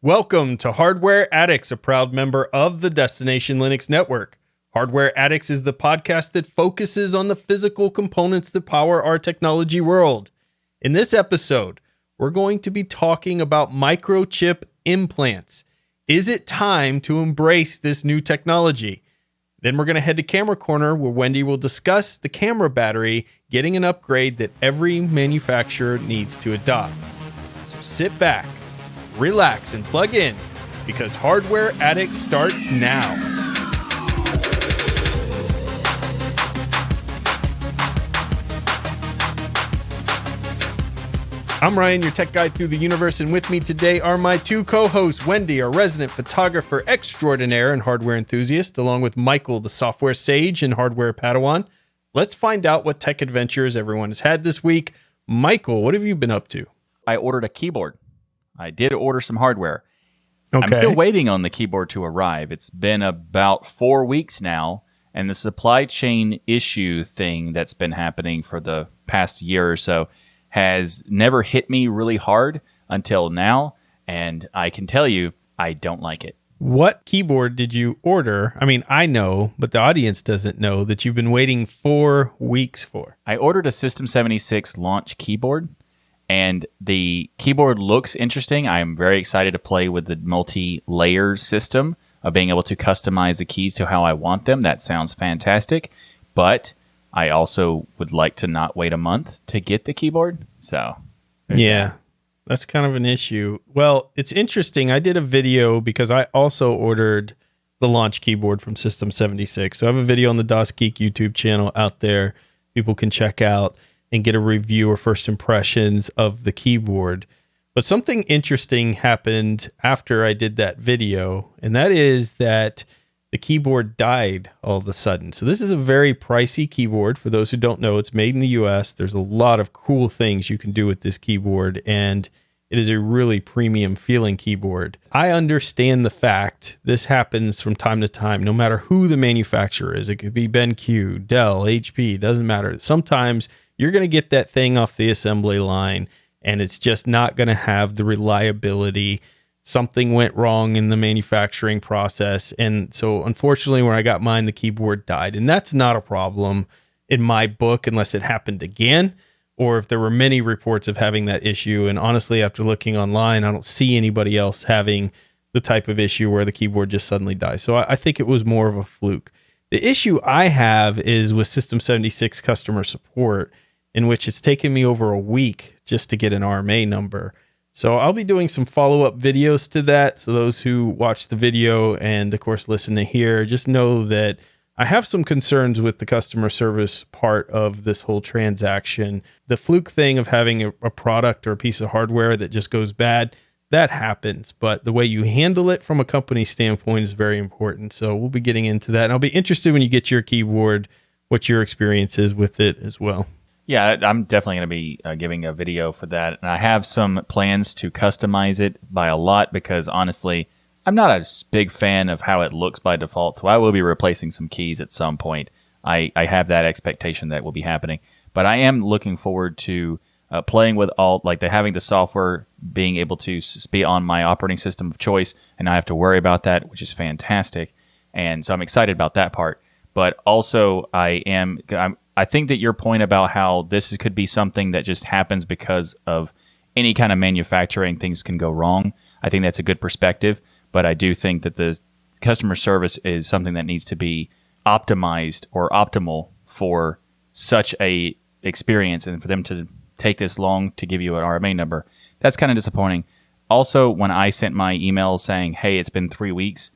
Welcome to Hardware Addicts, a proud member of the Destination Linux Network. Hardware Addicts is the podcast that focuses on the physical components that power our technology world. In this episode, we're going to be talking about microchip implants. Is it time to embrace this new technology? Then we're going to head to Camera Corner, where Wendy will discuss the camera battery getting an upgrade that every manufacturer needs to adopt. So sit back, relax, and plug in, because Hardware Addicts starts now. I'm Ryan, your tech guide through the universe, and with me today are my two co-hosts, Wendy, our resident photographer extraordinaire and hardware enthusiast, along with Michael, the software sage and hardware Padawan. Let's find out what tech adventures everyone has had this week. Michael, what have you been up to? I ordered a keyboard. I did order some hardware. Okay. I'm still waiting on the keyboard to arrive. It's been about 4 weeks now, and the supply chain issue thing that's been happening for the past year or so has never hit me really hard until now, and I can tell you, I don't like it. What keyboard did you order? I mean, I know, but the audience doesn't know that you've been waiting 4 weeks for. I ordered a System 76 launch keyboard, and the keyboard looks interesting. I am very excited to play with the multi-layer system of being able to customize the keys to how I want them. That sounds fantastic, but I also would like to not wait a month to get the keyboard. So, yeah, that's kind of an issue. Well, it's interesting. I did a video because I also ordered the launch keyboard from System 76. So I have a video on the DOS Geek YouTube channel out there. People can check out and get a review or first impressions of the keyboard. But something interesting happened after I did that video, and that is that the keyboard died all of a sudden. So this is a very pricey keyboard. For those who don't know, it's made in the US. There's a lot of cool things you can do with this keyboard, and it is a really premium feeling keyboard. I understand the fact this happens from time to time, no matter who the manufacturer is. It could be BenQ, Dell, HP, doesn't matter. Sometimes you're going to get that thing off the assembly line, and it's just not going to have the reliability. Something went wrong in the manufacturing process. And so unfortunately, when I got mine, the keyboard died. And that's not a problem in my book unless it happened again, or if there were many reports of having that issue. And honestly, after looking online, I don't see anybody else having the type of issue where the keyboard just suddenly dies. So I think it was more of a fluke. The issue I have is with System 76 customer support, in which it's taken me over a week just to get an RMA number. So I'll be doing some follow-up videos to that. So those who watch the video and, of course, listen to here, just know that I have some concerns with the customer service part of this whole transaction. The fluke thing of having a product or a piece of hardware that just goes bad, that happens. But the way you handle it from a company standpoint is very important. So we'll be getting into that. And I'll be interested when you get your keyboard, what your experience is with it as well. Yeah, I'm definitely going to be giving a video for that. And I have some plans to customize it by a lot because, honestly, I'm not a big fan of how it looks by default. So I will be replacing some keys at some point. I have that expectation that will be happening. But I am looking forward to playing with all, like having the software being able to be on my operating system of choice and not have to worry about that, which is fantastic. And so I'm excited about that part. But also, I think that your point about how this could be something that just happens because of any kind of manufacturing, things can go wrong. I think that's a good perspective, but I do think that the customer service is something that needs to be optimized or optimal for such a experience, and for them to take this long to give you an RMA number, that's kind of disappointing. Also, when I sent my email saying, "Hey, it's been 3 weeks,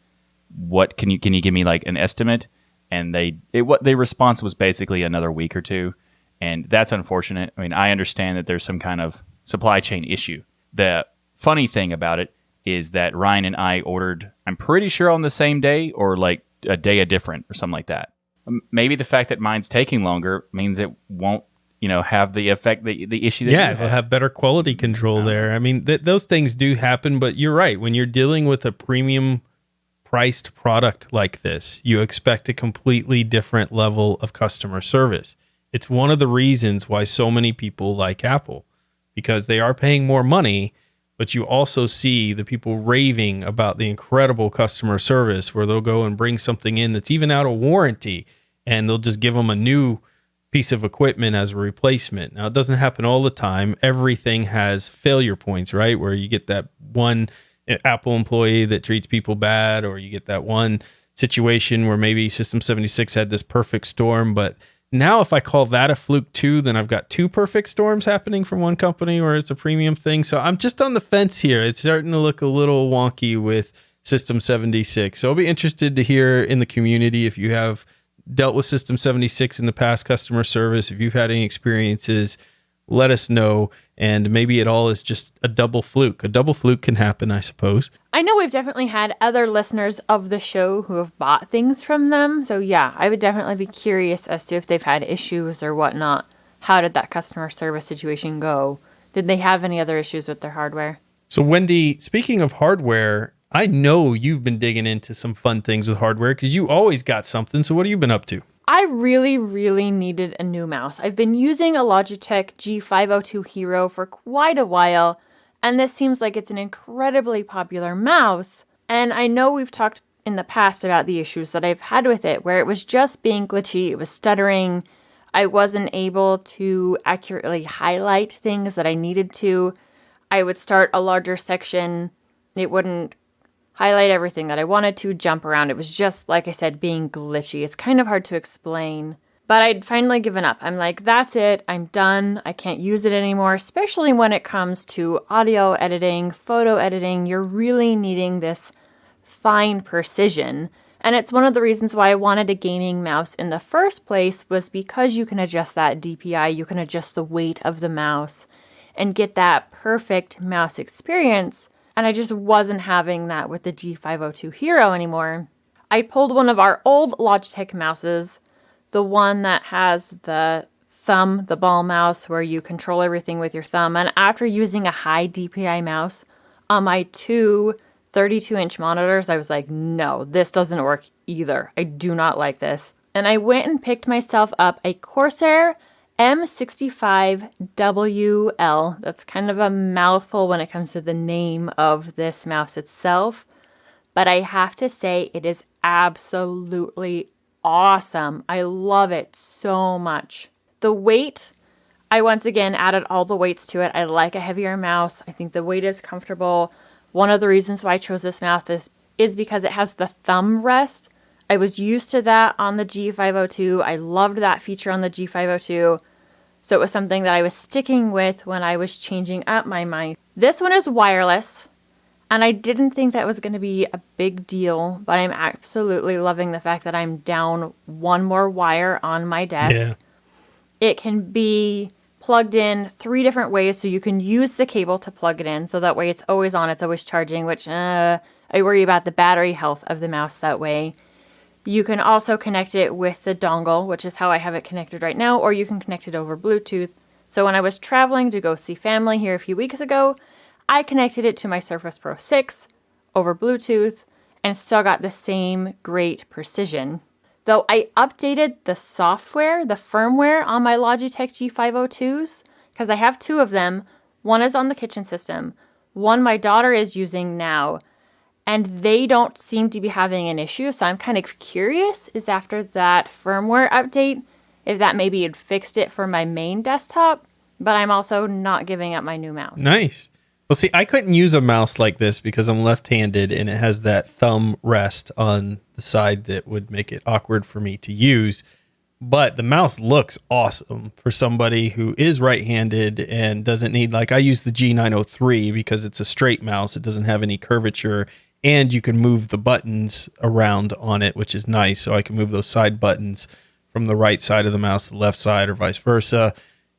what can you give me like an estimate?" And the response was basically another week or two. And that's unfortunate. I mean, I understand that there's some kind of supply chain issue. The funny thing about it is that Ryan and I ordered, I'm pretty sure on the same day or like a day different or something like that. Maybe the fact that mine's taking longer means it won't, have the effect, the issue that you it'll have better quality control there. I mean, those things do happen, but you're right. When you're dealing with a premium priced product like this, you expect a completely different level of customer service. It's one of the reasons why so many people like Apple, because they are paying more money, but you also see the people raving about the incredible customer service where they'll go and bring something in that's even out of warranty and they'll just give them a new piece of equipment as a replacement. Now, it doesn't happen all the time. Everything has failure points, right? Where you get that one Apple employee that treats people bad, or you get that one situation where maybe System 76 had this perfect storm. But now if I call that a fluke too, then I've got two perfect storms happening from one company where it's a premium thing. So I'm just on the fence here. It's starting to look a little wonky with System 76. So I'll be interested to hear in the community if you have dealt with System 76 in the past, customer service. If you've had any experiences, let us know. And maybe it all is just a double fluke. A double fluke can happen, I suppose. I know we've definitely had other listeners of the show who have bought things from them. So yeah, I would definitely be curious as to if they've had issues or whatnot. How did that customer service situation go? Did they have any other issues with their hardware? So Wendy, speaking of hardware, I know you've been digging into some fun things with hardware because you always got something. So what have you been up to? I really, really needed a new mouse. I've been using a Logitech G502 Hero for quite a while, and this seems like it's an incredibly popular mouse. And I know we've talked in the past about the issues that I've had with it, where it was just being glitchy, it was stuttering, I wasn't able to accurately highlight things that I needed to. I would start a larger section, it wouldn't highlight everything that I wanted to, jump around. It was just, like I said, being glitchy. It's kind of hard to explain. But I'd finally given up. I'm like, that's it. I'm done. I can't use it anymore, especially when it comes to audio editing, photo editing. You're really needing this fine precision. And it's one of the reasons why I wanted a gaming mouse in the first place was because you can adjust that DPI, you can adjust the weight of the mouse and get that perfect mouse experience. And I just wasn't having that with the G502 Hero anymore. I pulled one of our old Logitech mouses, the one that has the thumb, the ball mouse, where you control everything with your thumb. And after using a high DPI mouse on my two 32-inch monitors, I was like, no, this doesn't work either. I do not like this. And I went and picked myself up a Corsair M65WL. That's kind of a mouthful when it comes to the name of this mouse itself. But I have to say it is absolutely awesome. I love it so much. The weight, I once again added all the weights to it. I like a heavier mouse. I think the weight is comfortable. One of the reasons why I chose this mouse is because it has the thumb rest. I was used to that on the G502. I loved that feature on the G502. So it was something that I was sticking with when I was changing up my mic. This one is wireless, and I didn't think that was going to be a big deal, but I'm absolutely loving the fact that I'm down one more wire on my desk. Yeah. It can be plugged in 3 different ways, so you can use the cable to plug it in, so that way it's always on, it's always charging, which I worry about the battery health of the mouse that way. You can also connect it with the dongle, which is how I have it connected right now, or you can connect it over Bluetooth. So when I was traveling to go see family here a few weeks ago, I connected it to my Surface Pro 6 over Bluetooth and still got the same great precision. Though I updated the software, the firmware on my Logitech G502s, because I have 2 of them. One is on the kitchen system. One my daughter is using now. And they don't seem to be having an issue, so I'm kind of curious is after that firmware update, if that maybe had fixed it for my main desktop, but I'm also not giving up my new mouse. Nice. Well, see, I couldn't use a mouse like this because I'm left-handed and it has that thumb rest on the side that would make it awkward for me to use. But the mouse looks awesome for somebody who is right-handed and doesn't need, like I use the G903 because it's a straight mouse. It doesn't have any curvature. And you can move the buttons around on it, which is nice. So I can move those side buttons from the right side of the mouse to the left side or vice versa.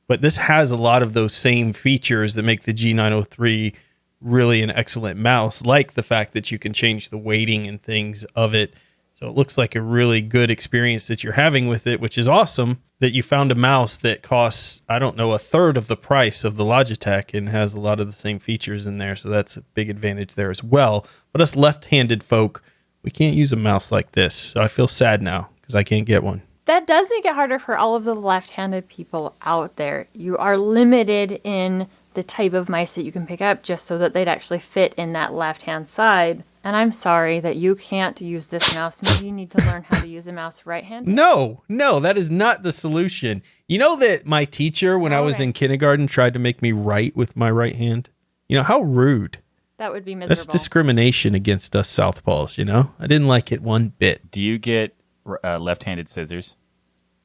But this has a lot of those same features that make the G903 really an excellent mouse, like the fact that you can change the weighting and things of it. So it looks like a really good experience that you're having with it, which is awesome that you found a mouse that costs, I don't know, a third of the price of the Logitech and has a lot of the same features in there. So that's a big advantage there as well. But us left-handed folk, we can't use a mouse like this. So I feel sad now because I can't get one. That does make it harder for all of the left-handed people out there. You are limited in the type of mice that you can pick up just so that they'd actually fit in that left-hand side. And I'm sorry that you can't use this mouse. Maybe you need to learn how to use a mouse right-handed. No, that is not the solution. You know that my teacher, when I was in kindergarten, tried to make me write with my right hand? You know, how rude. That would be miserable. That's discrimination against us Southpaws, you know? I didn't like it one bit. Do you get left-handed scissors?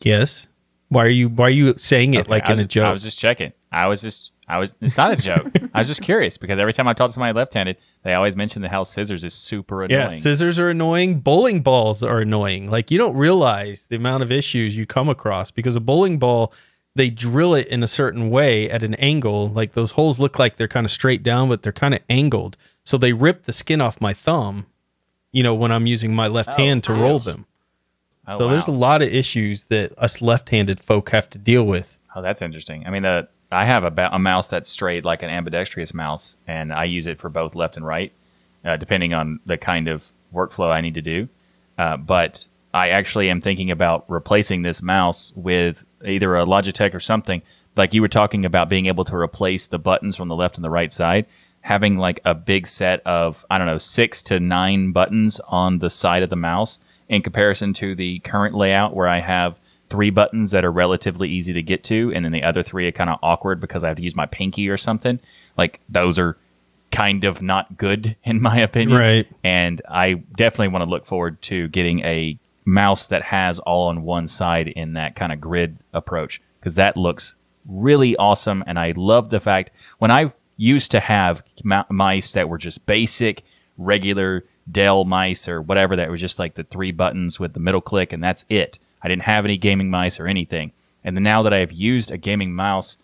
Yes. Why are you saying it in a joke? I was just checking. It's not a joke. I was just curious because every time I talk to somebody left-handed, they always mention how scissors is super annoying. Yeah, scissors are annoying. Bowling balls are annoying. Like, you don't realize the amount of issues you come across because a bowling ball, they drill it in a certain way at an angle. Like, those holes look like they're kind of straight down, but they're kind of angled. So they rip the skin off my thumb, you know, when I'm using my left hand to roll them. So there's a lot of issues that us left-handed folk have to deal with. Oh, that's interesting. I mean, I have a mouse that's straight, like an ambidextrous mouse, and I use it for both left and right, depending on the kind of workflow I need to do. But I actually am thinking about replacing this mouse with either a Logitech or something. Like you were talking about being able to replace the buttons from the left and the right side, having like a big set of, 6 to 9 buttons on the side of the mouse in comparison to the current layout where I have 3 buttons that are relatively easy to get to, and then the other 3 are kind of awkward because I have to use my pinky or something. Like, those are kind of not good, in my opinion. Right. And I definitely want to look forward to getting a mouse that has all on one side in that kind of grid approach, because that looks really awesome. And I love the fact when I used to have mice that were just basic, regular Dell mice or whatever, that were just like the 3 buttons with the middle click, and that's it. I didn't have any gaming mice or anything. And then now that I have used a gaming mouse,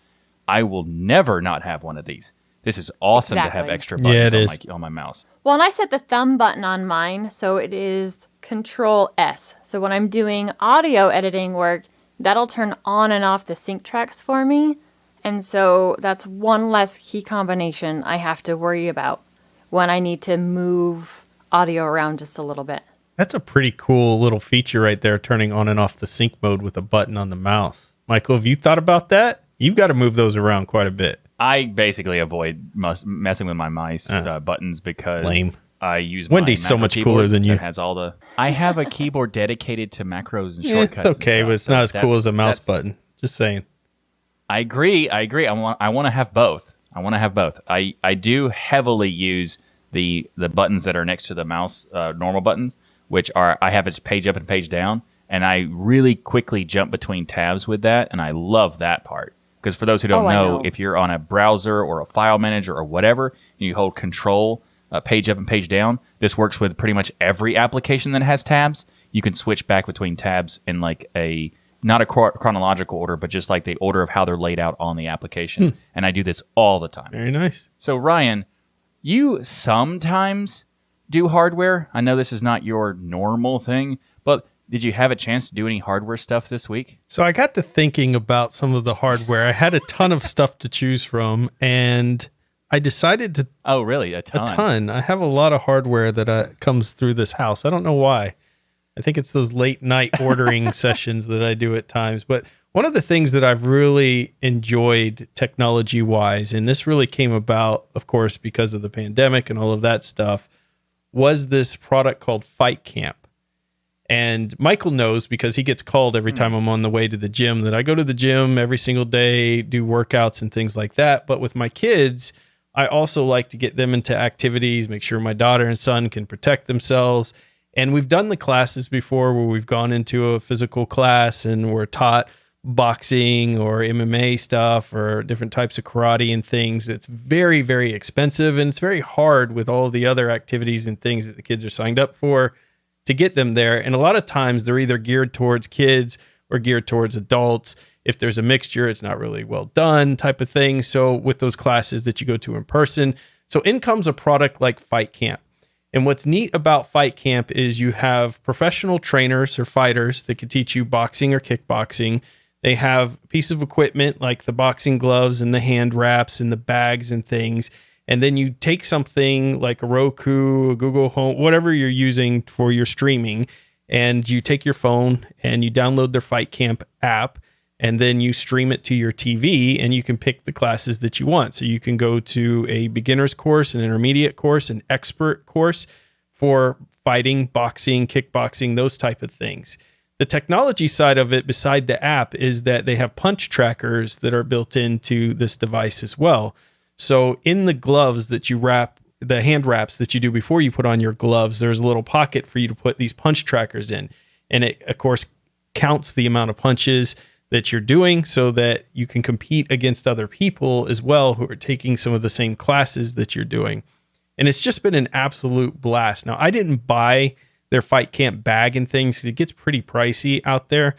I will never not have one of these. This is awesome to have extra buttons on my mouse. Well, and I set the thumb button on mine, so it is Control S. So when I'm doing audio editing work, that'll turn on and off the sync tracks for me. And so that's one less key combination I have to worry about when I need to move audio around just a little bit. That's a pretty cool little feature right there, turning on and off the sync mode with a button on the mouse. Michael, have you thought about that? You've got to move those around quite a bit. I basically avoid messing with my mice buttons because I use Wendy's so much cooler than you. Has all the. I have a keyboard dedicated to macros and shortcuts. It's okay, but it's not as cool as a mouse button. Just saying. I agree. I want to have both. I do heavily use the buttons that are next to the mouse, normal buttons, which are, I have its page up and page down, and I really quickly jump between tabs with that, and I love that part. Because for those who don't know, if you're on a browser or a file manager or whatever, and you hold Control, page up and page down, this works with pretty much every application that has tabs. You can switch back between tabs in like not a chronological order, but just like the order of how they're laid out on the application. And I do this all the time. Very nice. So Ryan, you sometimes do hardware. I know this is not your normal thing, but did you have a chance to do any hardware stuff this week? So I got to thinking about some of the hardware. I had a ton of stuff to choose from, and I decided to... Oh, really? A ton? I have a lot of hardware that comes through this house. I don't know why. I think it's those late night ordering sessions that I do at times. But one of the things that I've really enjoyed technology-wise, and this really came about, of course, because of the pandemic and all of that stuff, was this product called Fight Camp. And Michael knows, because he gets called every time I'm on the way to the gym, that I go to the gym every single day, do workouts and things like that. But with my kids, I also like to get them into activities, make sure my daughter and son can protect themselves. And we've done the classes before where we've gone into a physical class and we're taught boxing or MMA stuff or different types of karate and things. It's very, very expensive, and it's very hard with all the other activities and things that the kids are signed up for to get them there. And a lot of times they're either geared towards kids or geared towards adults. If there's a mixture, it's not really well done type of thing. So with those classes that you go to in person, so in comes a product like Fight Camp. And what's neat about Fight Camp is you have professional trainers or fighters that can teach you boxing or kickboxing. They have a piece of equipment like the boxing gloves and the hand wraps and the bags and things. And then you take something like a Roku, a Google Home, whatever you're using for your streaming, and you take your phone and you download their Fight Camp app. and then you stream it to your TV, and you can pick the classes that you want. So you can go to a beginner's course, an intermediate course, an expert course for fighting, boxing, kickboxing, those type of things. The technology side of it, beside the app, is that they have punch trackers that are built into this device as well. So in the gloves that you wrap, the hand wraps that you do before you put on your gloves, there's a little pocket for you to put these punch trackers in. And it, of course, counts the amount of punches that you're doing so that you can compete against other people as well who are taking some of the same classes that you're doing. And it's just been an absolute blast. Now, I didn't buy their Fight Camp bag and things. It gets pretty pricey out there.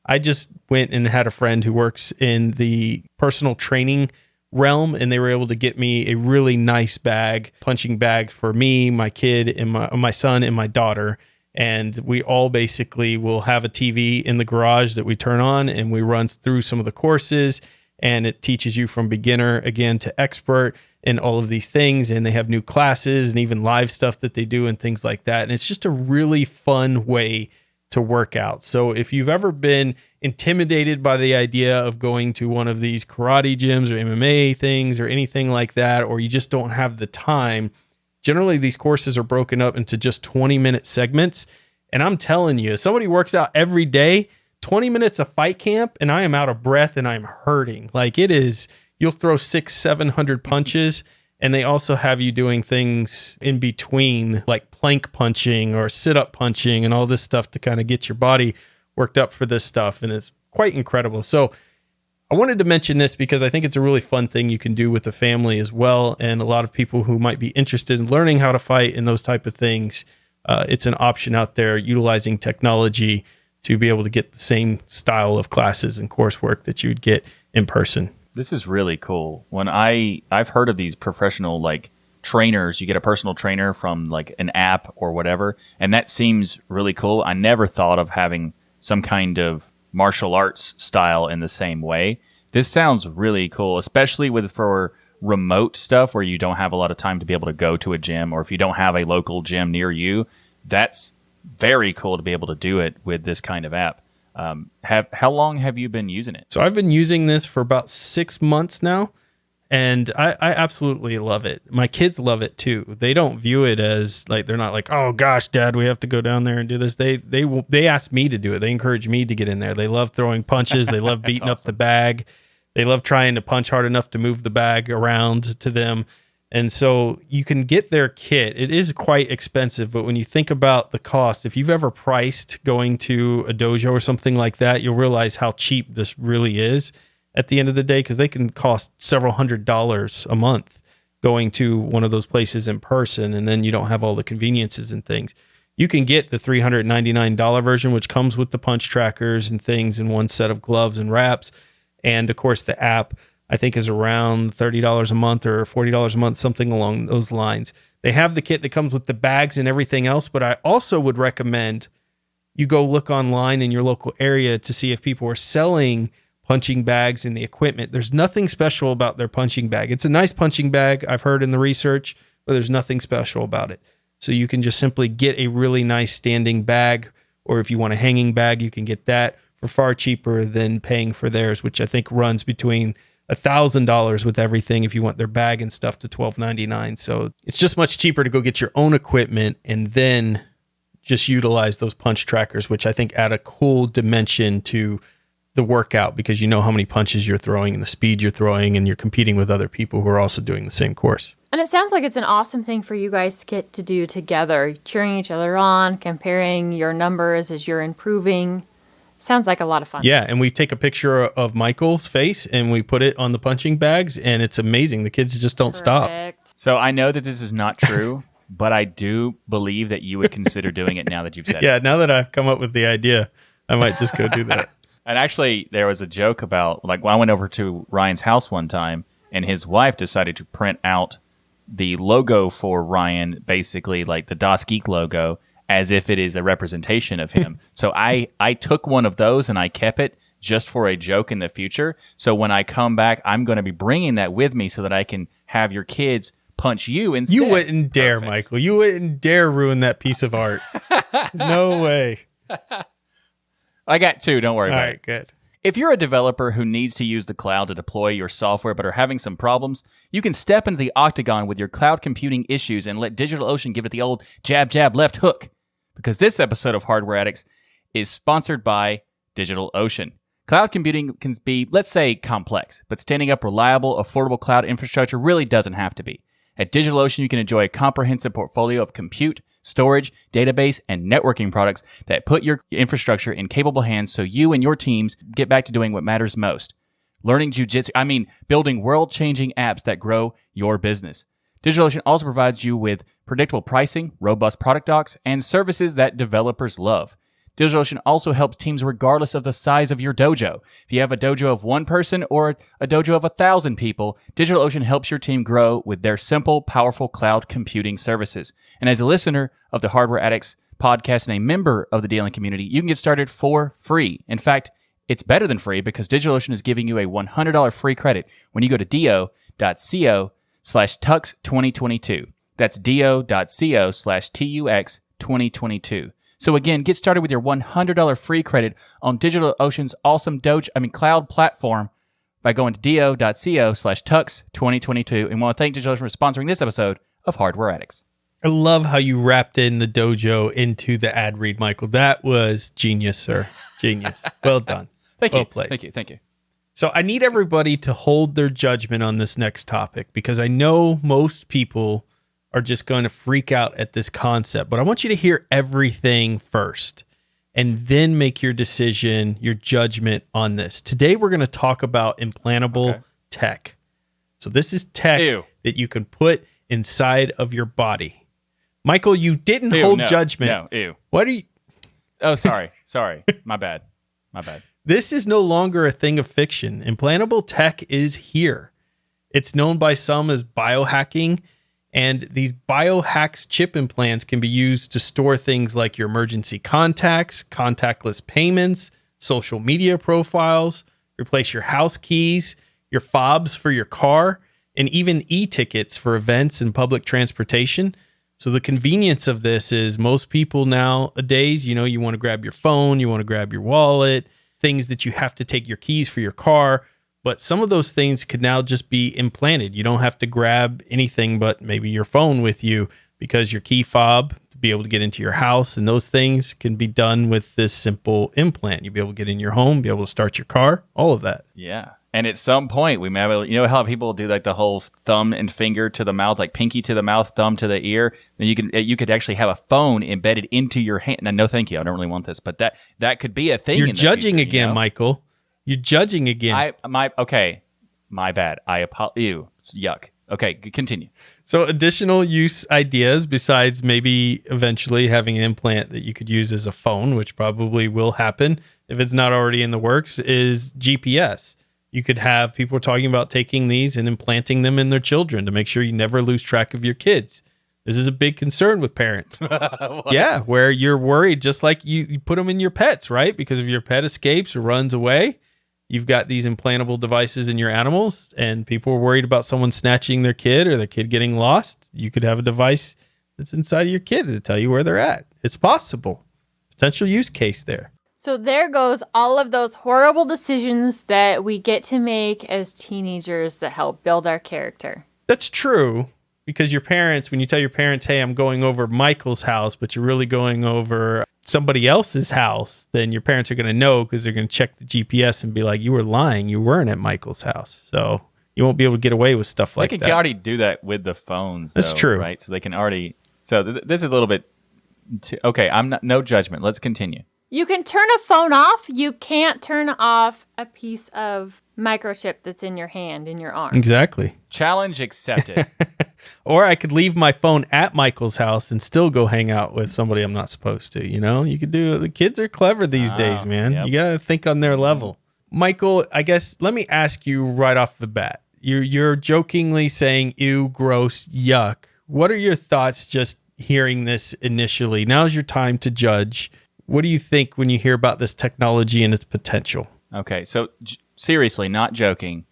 I just went and had a friend who works in the personal training realm, and they were able to get me a really nice bag, punching bag for me, my kid, and my son and my daughter. And we all basically will have a TV in the garage that we turn on, and we run through some of the courses, and it teaches you from beginner again to expert and all of these things. And they have new classes and even live stuff that they do and things like that. And it's just a really fun way to work out. So if you've ever been intimidated by the idea of going to one of these karate gyms or MMA things or anything like that, or you just don't have the time, generally these courses are broken up into just 20-minute segments. And I'm telling you, if somebody works out every day, 20 minutes of Fight Camp, and I am out of breath and I'm hurting. Like, it is, you'll throw 600-700 punches. And they also have you doing things in between, like plank punching or sit-up punching and all this stuff to kind of get your body worked up for this stuff. And it's quite incredible. So I wanted to mention this because I think it's a really fun thing you can do with the family as well. And a lot of people who might be interested in learning how to fight and those type of things, it's an option out there utilizing technology to be able to get the same style of classes and coursework that you would get in person. This is really cool. When I've heard of these professional like trainers, you get a personal trainer from like an app or whatever, and that seems really cool. I never thought of having some kind of martial arts style in the same way. This sounds really cool, especially for remote stuff where you don't have a lot of time to be able to go to a gym, or if you don't have a local gym near you. That's very cool to be able to do it with this kind of app. How long have you been using it? So I've been using this for about 6 months now, and I absolutely love it. My kids love it too. They don't view it as like, they're not like, oh gosh, Dad, we have to go down there and do this. They ask me to do it. They encourage me to get in there. They love throwing punches. They love beating awesome. Up the bag. They love trying to punch hard enough to move the bag around to them. And so you can get their kit. It is quite expensive, but when you think about the cost, if you've ever priced going to a dojo or something like that, you'll realize how cheap this really is at the end of the day, because they can cost several $100s a month going to one of those places in person, and then you don't have all the conveniences and things. You can get the $399 version, which comes with the punch trackers and things and one set of gloves and wraps. And of course, the app, I think, is around $30 a month or $40 a month, something along those lines. They have the kit that comes with the bags and everything else, but I also would recommend you go look online in your local area to see if people are selling punching bags and the equipment. There's nothing special about their punching bag. It's a nice punching bag, I've heard in the research, but there's nothing special about it. So you can just simply get a really nice standing bag, or if you want a hanging bag, you can get that for far cheaper than paying for theirs, which I think runs between $1,000 with everything if you want their bag and stuff to $1,299. So it's just much cheaper to go get your own equipment and then just utilize those punch trackers, which I think add a cool dimension to the workout, because you know how many punches you're throwing and the speed you're throwing, and you're competing with other people who are also doing the same course. And it sounds like it's an awesome thing for you guys to get to do together, cheering each other on, comparing your numbers as you're improving. Sounds like a lot of fun. Yeah, and we take a picture of Michael's face and we put it on the punching bags, and it's amazing. The kids just don't stop. So I know that this is not true, but I do believe that you would consider doing it now that you've said it. Yeah, now that I've come up with the idea, I might just go do that. And actually, there was a joke about, like, when I went over to Ryan's house one time, and his wife decided to print out the logo for Ryan, basically like the Das Geek logo, as if it is a representation of him. So I took one of those and I kept it just for a joke in the future. So when I come back, I'm going to be bringing that with me so that I can have your kids punch you instead. You wouldn't dare, Michael. You wouldn't dare ruin that piece of art. No way. I got two. Don't worry about it. All right, good. If you're a developer who needs to use the cloud to deploy your software but are having some problems, you can step into the octagon with your cloud computing issues and let DigitalOcean give it the old jab, jab, left hook. Because this episode of Hardware Addicts is sponsored by DigitalOcean. Cloud computing can be, let's say, complex, but standing up reliable, affordable cloud infrastructure really doesn't have to be. At DigitalOcean, you can enjoy a comprehensive portfolio of compute, storage, database, and networking products that put your infrastructure in capable hands so you and your teams get back to doing what matters most. Building world-changing apps that grow your business. DigitalOcean also provides you with predictable pricing, robust product docs, and services that developers love. DigitalOcean also helps teams regardless of the size of your dojo. If you have a dojo of one person or a dojo of 1,000 people, DigitalOcean helps your team grow with their simple, powerful cloud computing services. And as a listener of the Hardware Addicts podcast and a member of the DLN community, you can get started for free. In fact, it's better than free because DigitalOcean is giving you a $100 free credit when you go to do.co/tux2022. That's do.co/tux2022. So again, get started with your $100 free credit on DigitalOcean's awesome cloud platform by going to do.co/tux2022. And want to thank DigitalOcean for sponsoring this episode of Hardware Addicts. I love how you wrapped in the dojo into the ad read, Michael. That was genius, sir. Genius. Well done. Thank well you. played. Thank you. So I need everybody to hold their judgment on this next topic because I know most people are just going to freak out at this concept, but I want you to hear everything first and then make your decision, your judgment on this. Today, we're going to talk about implantable tech. So this is tech that you can put inside of your body. Michael, you didn't hold judgment. No. What are you? Oh, sorry. My bad. This is no longer a thing of fiction. Implantable tech is here. It's known by some as biohacking. And these biohacks chip implants can be used to store things like your emergency contacts, contactless payments, social media profiles, replace your house keys, your fobs for your car, and even e-tickets for events and public transportation. So the convenience of this is most people nowadays, you want to grab your phone, you want to grab your wallet, things that you have to take your keys for your car. But some of those things could now just be implanted. You don't have to grab anything but maybe your phone with you because your key fob to be able to get into your house and those things can be done with this simple implant. You'll be able to get in your home, be able to start your car, all of that. Yeah. And at some point, we may have, how people do like the whole thumb and finger to the mouth, like pinky to the mouth, thumb to the ear. Then you could actually have a phone embedded into your hand. Now, no, thank you. I don't really want this, but that could be a thing. You're judging again, Michael. You're judging again. My bad. Ew, yuck. Okay, continue. So additional use ideas besides maybe eventually having an implant that you could use as a phone, which probably will happen if it's not already in the works, is GPS. You could have people talking about taking these and implanting them in their children to make sure you never lose track of your kids. This is a big concern with parents. Yeah, where you're worried, just like you put them in your pets, right? Because if your pet escapes or runs away, you've got these implantable devices in your animals, and people are worried about someone snatching their kid or their kid getting lost. You could have a device that's inside of your kid to tell you where they're at. It's possible. Potential use case there. So there goes all of those horrible decisions that we get to make as teenagers that help build our character. That's true. Because your parents, when you tell your parents, hey, I'm going over Michael's house, but you're really going over somebody else's house, then your parents are going to know because they're going to check the GPS and be like, you were lying. You weren't at Michael's house. So you won't be able to get away with stuff like that. They can already do that with the phones. That's true. Right? So they can already. So this is a little bit. Okay, no judgment. Let's continue. You can turn a phone off. You can't turn off a piece of microchip that's in your hand, in your arm. Exactly. Challenge accepted. Or I could leave my phone at Michael's house and still go hang out with somebody I'm not supposed to. You could do. The kids are clever these days, man. Yep. You got to think on their level. Michael, I guess let me ask you right off the bat. You're jokingly saying, ew, gross, yuck. What are your thoughts just hearing this initially? Now's your time to judge. What do you think when you hear about this technology and its potential? Okay, so seriously, not joking.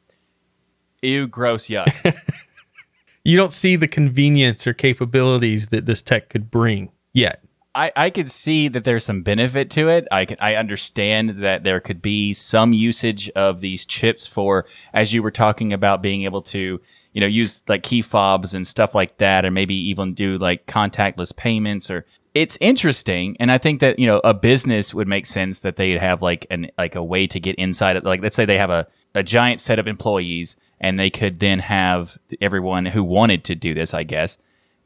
Ew, gross, yuck. You don't see the convenience or capabilities that this tech could bring yet. I could see that there's some benefit to it. I understand that there could be some usage of these chips for, as you were talking about, being able to, use like key fobs and stuff like that, or maybe even do like contactless payments. Or it's interesting, and I think that a business would make sense that they'd have like a way to get inside it. Like, let's say they have a giant set of employees, and they could then have everyone who wanted to do this, I guess,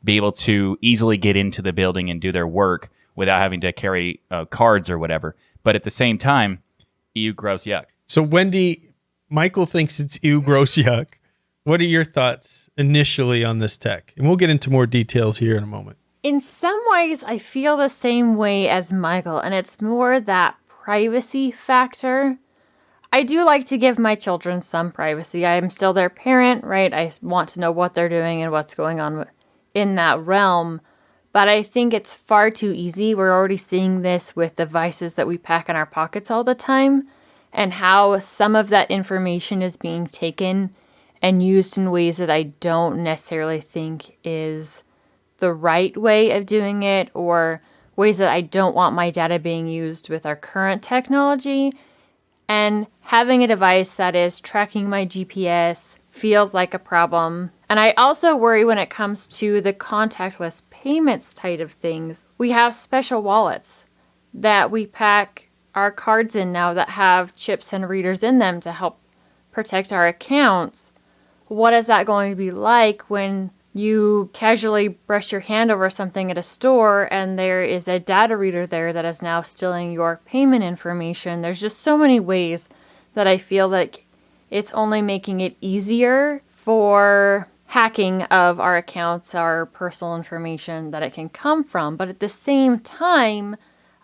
be able to easily get into the building and do their work without having to carry cards or whatever. But at the same time, ew, gross, yuck. So Wendy, Michael thinks it's ew, gross, yuck. What are your thoughts initially on this tech? And we'll get into more details here in a moment. In some ways, I feel the same way as Michael, and it's more that privacy factor. I do like to give my children some privacy. I am still their parent, right? I want to know what they're doing and what's going on in that realm. But I think it's far too easy. We're already seeing this with devices that we pack in our pockets all the time, and how some of that information is being taken and used in ways that I don't necessarily think is the right way of doing it, or ways that I don't want my data being used with our current technology. And having a device that is tracking my GPS feels like a problem. And I also worry when it comes to the contactless payments type of things. We have special wallets that we pack our cards in now that have chips and readers in them to help protect our accounts. What is that going to be like when you casually brush your hand over something at a store and there is a data reader there that is now stealing your payment information? There's just so many ways that I feel like it's only making it easier for hacking of our accounts, our personal information that it can come from. But at the same time,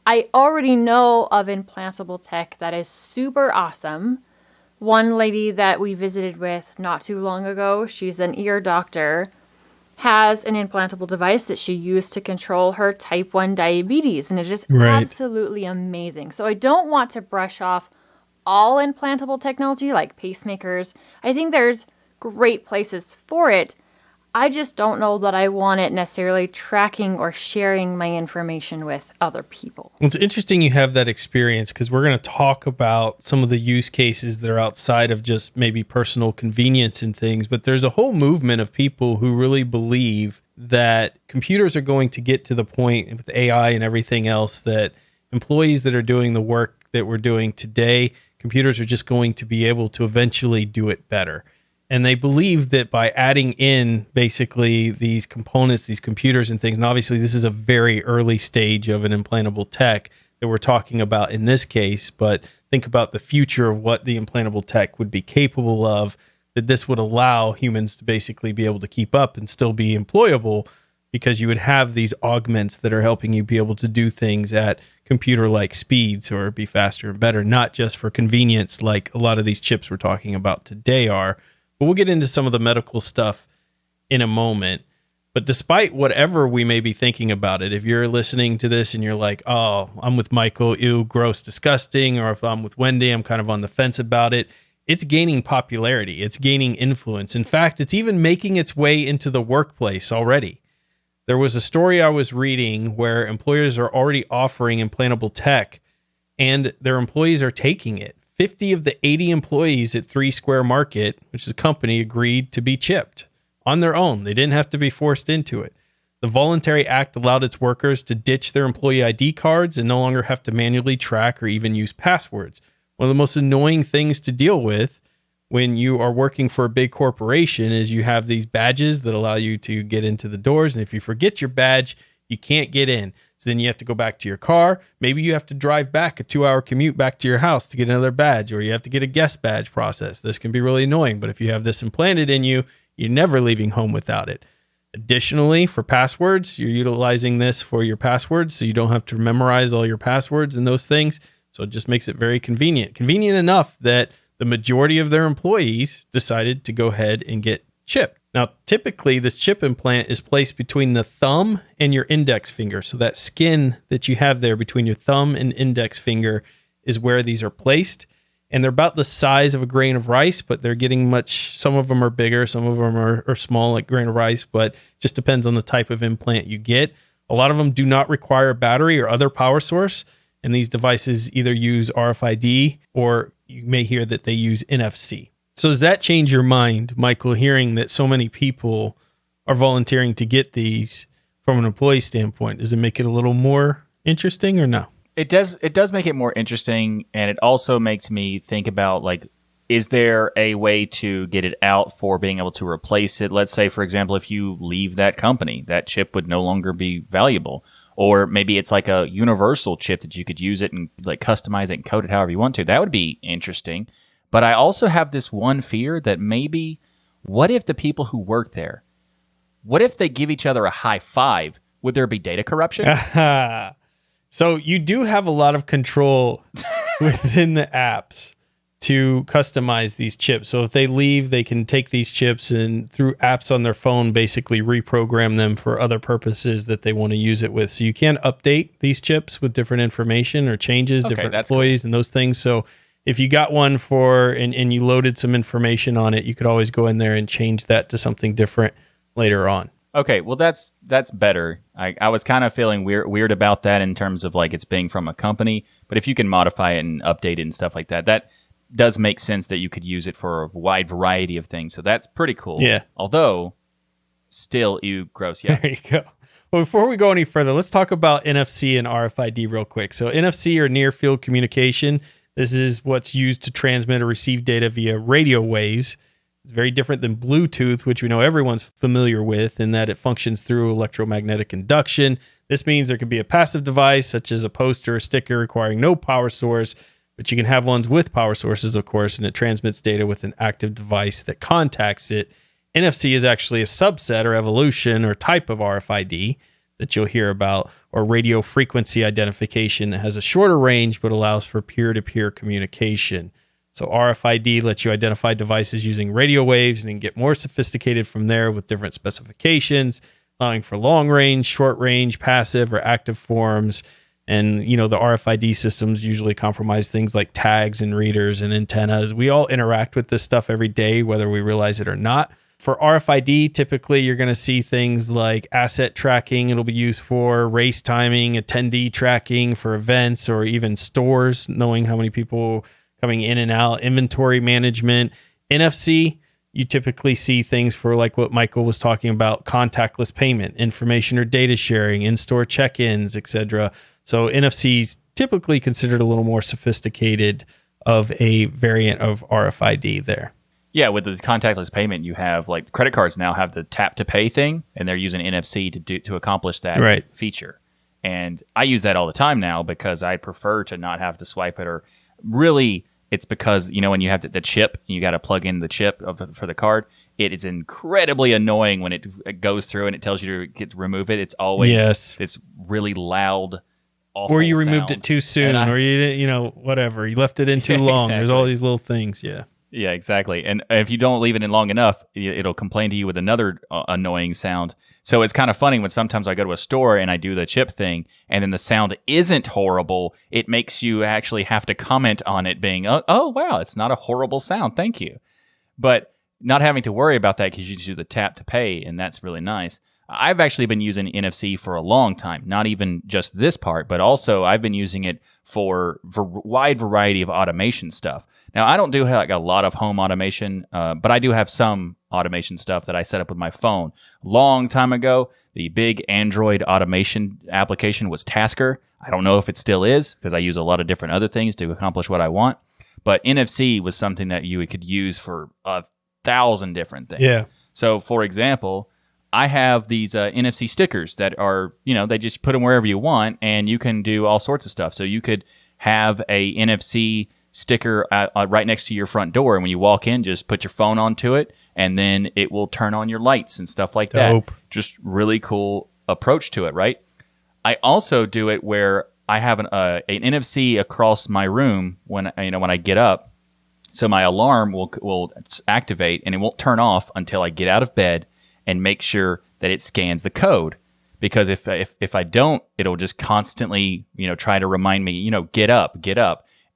I already know of implantable tech that is super awesome. One lady that we visited with not too long ago, she's an ear doctor, has an implantable device that she used to control her type 1 diabetes, and it is absolutely amazing. So I don't want to brush off all implantable technology like pacemakers. I think there's great places for it. I just don't know that I want it necessarily tracking or sharing my information with other people. Well, it's interesting you have that experience, because we're going to talk about some of the use cases that are outside of just maybe personal convenience and things. But there's a whole movement of people who really believe that computers are going to get to the point with AI and everything else that employees that are doing the work that we're doing today, computers are just going to be able to eventually do it better. And they believe that by adding in basically these components, these computers and things, and obviously this is a very early stage of an implantable tech that we're talking about in this case, but think about the future of what the implantable tech would be capable of, that this would allow humans to basically be able to keep up and still be employable, because you would have these augments that are helping you be able to do things at computer-like speeds or be faster and better, not just for convenience like a lot of these chips we're talking about today are. But we'll get into some of the medical stuff in a moment. But despite whatever we may be thinking about it, if you're listening to this and you're like, oh, I'm with Michael, ew, gross, disgusting, or if I'm with Wendy, I'm kind of on the fence about it, it's gaining popularity. It's gaining influence. In fact, it's even making its way into the workplace already. There was a story I was reading where employers are already offering implantable tech, and their employees are taking it. 50 of the 80 employees at 3 Square Market, which is a company, agreed to be chipped on their own. They didn't have to be forced into it. The voluntary act allowed its workers to ditch their employee ID cards and no longer have to manually track or even use passwords. One of the most annoying things to deal with when you are working for a big corporation is you have these badges that allow you to get into the doors. And if you forget your badge, you can't get in. So then you have to go back to your car. Maybe you have to drive back a 2-hour commute back to your house to get another badge, or you have to get a guest badge process. This can be really annoying, but if you have this implanted in you, you're never leaving home without it. Additionally, for passwords, you're utilizing this for your passwords, so you don't have to memorize all your passwords and those things. So it just makes it very convenient. Convenient enough that the majority of their employees decided to go ahead and get chipped. Now, typically, this chip implant is placed between the thumb and your index finger. So that skin that you have there between your thumb and index finger is where these are placed. And they're about the size of a grain of rice, but they're getting much, some of them are bigger, some of them are small like grain of rice, but just depends on the type of implant you get. A lot of them do not require a battery or other power source, and these devices either use RFID or you may hear that they use NFC. So does that change your mind, Michael, hearing that so many people are volunteering to get these from an employee standpoint? Does it make it a little more interesting or no? It does make it more interesting, and it also makes me think about, like, is there a way to get it out for being able to replace it? Let's say, for example, if you leave that company, that chip would no longer be valuable. Or maybe it's like a universal chip that you could use it and like customize it and code it however you want to. That would be interesting. But I also have this one fear that maybe, what if the people who work there, what if they give each other a high five? Would there be data corruption? So you do have a lot of control within the apps to customize these chips. So if they leave, they can take these chips and through apps on their phone, basically reprogram them for other purposes that they want to use it with. So you can update these chips with different information or changes, different employees and those things. So if you got one and you loaded some information on it, you could always go in there and change that to something different later on. Okay, well that's better. I was kind of feeling weird about that in terms of like it's being from a company, but if you can modify it and update it and stuff like that, that does make sense that you could use it for a wide variety of things. So that's pretty cool. Yeah. Although, still, gross. Yeah. There you go. Well, before we go any further, let's talk about NFC and RFID real quick. So NFC or near field communication. This is what's used to transmit or receive data via radio waves. It's very different than Bluetooth, which we know everyone's familiar with, in that it functions through electromagnetic induction. This means there could be a passive device, such as a poster or sticker requiring no power source, but you can have ones with power sources, of course, and it transmits data with an active device that contacts it. NFC is actually a subset or evolution or type of RFID that you'll hear about, or radio frequency identification that has a shorter range but allows for peer-to-peer communication. So RFID lets you identify devices using radio waves and then get more sophisticated from there with different specifications, allowing for long range, short range, passive or active forms. And, you know, the RFID systems usually compromise things like tags and readers and antennas. We all interact with this stuff every day, whether we realize it or not. For RFID, typically you're going to see things like asset tracking. It'll be used for race timing, attendee tracking for events, or even stores, knowing how many people coming in and out, inventory management. NFC, you typically see things for like what Michael was talking about, contactless payment, information or data sharing, in-store check-ins, etc. So NFC is typically considered a little more sophisticated of a variant of RFID there. Yeah, with the contactless payment, you have like credit cards now have the tap to pay thing, and they're using NFC to accomplish that feature. And I use that all the time now because I prefer to not have to swipe it, or really it's because, you know, when you have the chip, you got to plug in the chip for the card. It is incredibly annoying when it goes through and it tells you to remove it. It's always this really loud, awful or you removed sound. It too soon, or you didn't, you know, whatever. You left it in too long. Exactly. There's all these little things. Yeah, exactly. And if you don't leave it in long enough, it'll complain to you with another annoying sound. So it's kind of funny when sometimes I go to a store and I do the chip thing, and then the sound isn't horrible. It makes you actually have to comment on it being, oh wow, it's not a horrible sound. Thank you. But not having to worry about that because you just do the tap to pay, and that's really nice. I've actually been using NFC for a long time, not even just this part, but also I've been using it for wide variety of automation stuff. Now, I don't do like a lot of home automation, but I do have some automation stuff that I set up with my phone. Long time ago, the big Android automation application was Tasker. I don't know if it still is because I use a lot of different other things to accomplish what I want. But NFC was something that you could use for 1,000 different things. Yeah. So, for example, I have these NFC stickers that are, you know, they just put them wherever you want, and you can do all sorts of stuff. So you could have a NFC sticker right next to your front door, and when you walk in, just put your phone onto it, and then it will turn on your lights and stuff like Dope. that. Just really cool approach to it, right? I also do it where I have an NFC across my room when I get up, so my alarm will activate, and it won't turn off until I get out of bed and make sure that it scans the code. Because if I don't, it'll just constantly, you know, try to remind me, you know, get up.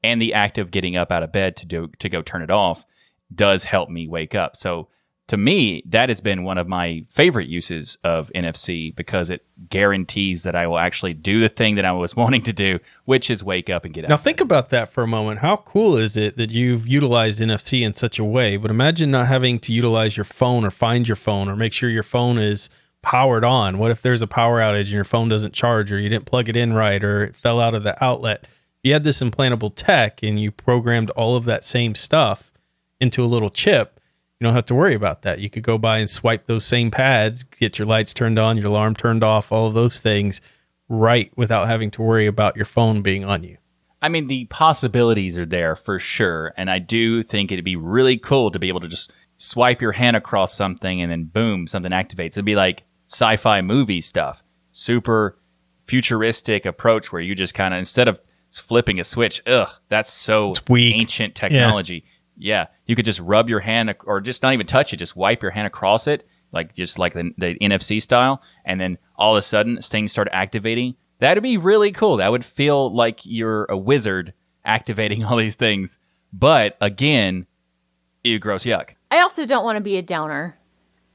And the act of getting up out of bed to go turn it off does help me wake up. So to me, that has been one of my favorite uses of NFC because it guarantees that I will actually do the thing that I was wanting to do, which is wake up and get out. Now think about that for a moment. How cool is it that you've utilized NFC in such a way? But imagine not having to utilize your phone or find your phone or make sure your phone is powered on. What if there's a power outage and your phone doesn't charge, or you didn't plug it in right, or it fell out of the outlet? If you had this implantable tech and you programmed all of that same stuff into a little chip, you don't have to worry about that. You could go by and swipe those same pads, get your lights turned on, your alarm turned off, all of those things right without having to worry about your phone being on you. I mean, the possibilities are there for sure. And I do think it'd be really cool to be able to just swipe your hand across something and then boom, something activates. It'd be like sci-fi movie stuff. Super futuristic approach where you just kind of, instead of flipping a switch, that's so ancient technology. Yeah, you could just rub your hand, or just not even touch it, just wipe your hand across it, like the NFC style, and then all of a sudden things start activating. That'd be really cool. That would feel like you're a wizard activating all these things. But again, ew, gross, yuck. I also don't want to be a downer.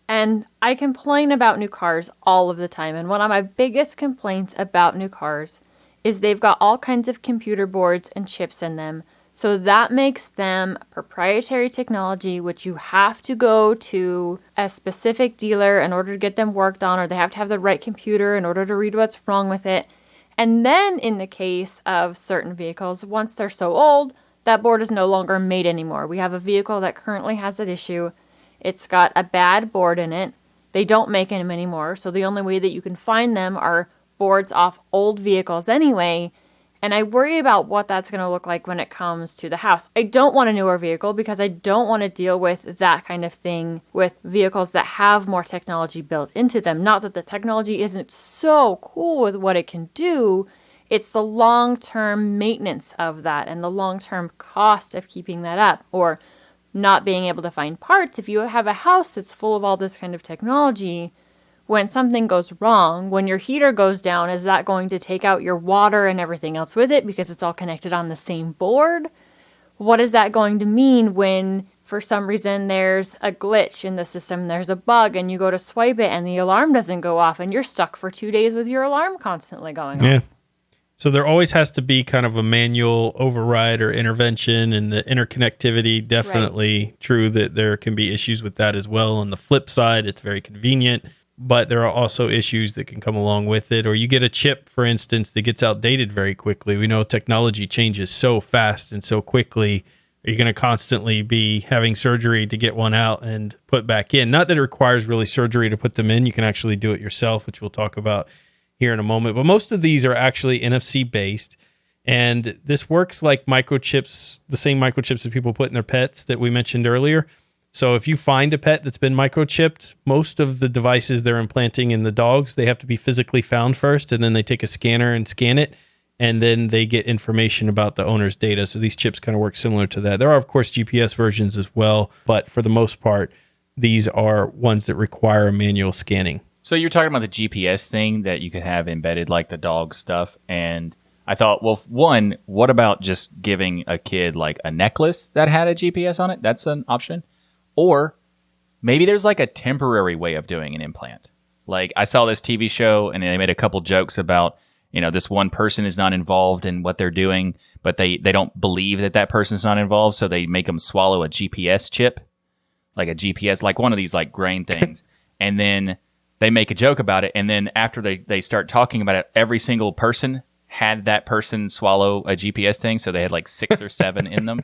And I complain about new cars all of the time. And one of my biggest complaints about new cars is they've got all kinds of computer boards and chips in them. So that makes them proprietary technology, which you have to go to a specific dealer in order to get them worked on, or they have to have the right computer in order to read what's wrong with it. And then in the case of certain vehicles, once they're so old, that board is no longer made anymore. We have a vehicle that currently has that issue. It's got a bad board in it. They don't make them anymore, so the only way that you can find them are boards off old vehicles anyway. And I worry about what that's going to look like when it comes to the house. I don't want a newer vehicle because I don't want to deal with that kind of thing with vehicles that have more technology built into them. Not that the technology isn't so cool with what it can do. It's the long-term maintenance of that and the long-term cost of keeping that up, or not being able to find parts. If you have a house that's full of all this kind of technology, when something goes wrong, when your heater goes down, is that going to take out your water and everything else with it because it's all connected on the same board? What is that going to mean when, for some reason, there's a glitch in the system, there's a bug, and you go to swipe it and the alarm doesn't go off and you're stuck for 2 days with your alarm constantly going on? Yeah. So there always has to be kind of a manual override or intervention, and the interconnectivity, definitely true that there can be issues with that as well. On the flip side, it's very convenient, but there are also issues that can come along with it. Or you get a chip, for instance, that gets outdated very quickly. We know technology changes so fast and so quickly. Are you going to constantly be having surgery to get one out and put back in? Not that it requires really surgery to put them in. You can actually do it yourself, which we'll talk about here in a moment. But most of these are actually NFC based. And this works like microchips, the same microchips that people put in their pets that we mentioned earlier. So if you find a pet that's been microchipped, most of the devices they're implanting in the dogs, they have to be physically found first, and then they take a scanner and scan it, and then they get information about the owner's data. So these chips kind of work similar to that. There are, of course, GPS versions as well, but for the most part, these are ones that require manual scanning. So you're talking about the GPS thing that you could have embedded like the dog stuff. And I thought, well, one, what about just giving a kid like a necklace that had a GPS on it? That's an option. Or maybe there's like a temporary way of doing an implant. Like I saw this TV show and they made a couple jokes about, you know, this one person is not involved in what they're doing, but they don't believe that that person's not involved. So they make them swallow a GPS chip, like a GPS, like one of these like grain things. And then they make a joke about it, and then after they start talking about it, every single person had that person swallow a GPS thing, so they had like 6 or 7 in them.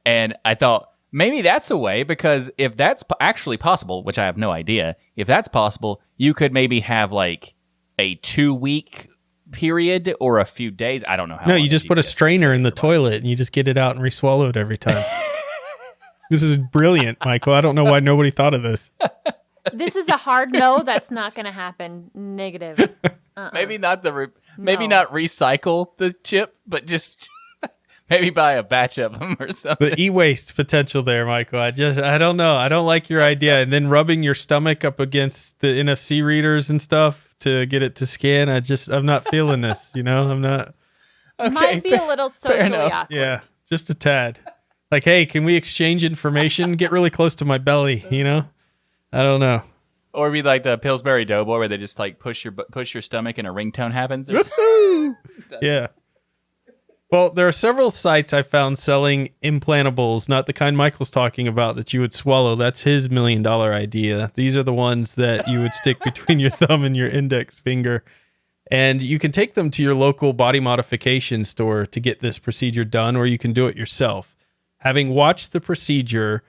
And I thought, maybe that's a way, because if that's actually possible, which I have no idea, if that's possible, you could maybe have like a 2-week period or a few days. I don't know how. No, you just put a strainer in the toilet, and you just get it out and re-swallow it every time. This is brilliant, Michael. I don't know why nobody thought of this. This is a hard no. That's not going to happen. Negative. Maybe not maybe not recycle the chip, but just maybe buy a batch of them or something. The e-waste potential there, Michael. I don't know. I don't like your idea. And then rubbing your stomach up against the NFC readers and stuff to get it to scan. I'm not feeling this. You know, I'm not. Okay, might be a little socially awkward. Yeah, just a tad. Like, hey, can we exchange information? Get really close to my belly, you know? I don't know. Or be like the Pillsbury Doughboy where they just like push your stomach and a ringtone happens. Yeah. Well, there are several sites I found selling implantables, not the kind Michael's talking about that you would swallow. That's his $1 million idea. These are the ones that you would stick between your thumb and your index finger. And you can take them to your local body modification store to get this procedure done, or you can do it yourself. Having watched the procedure,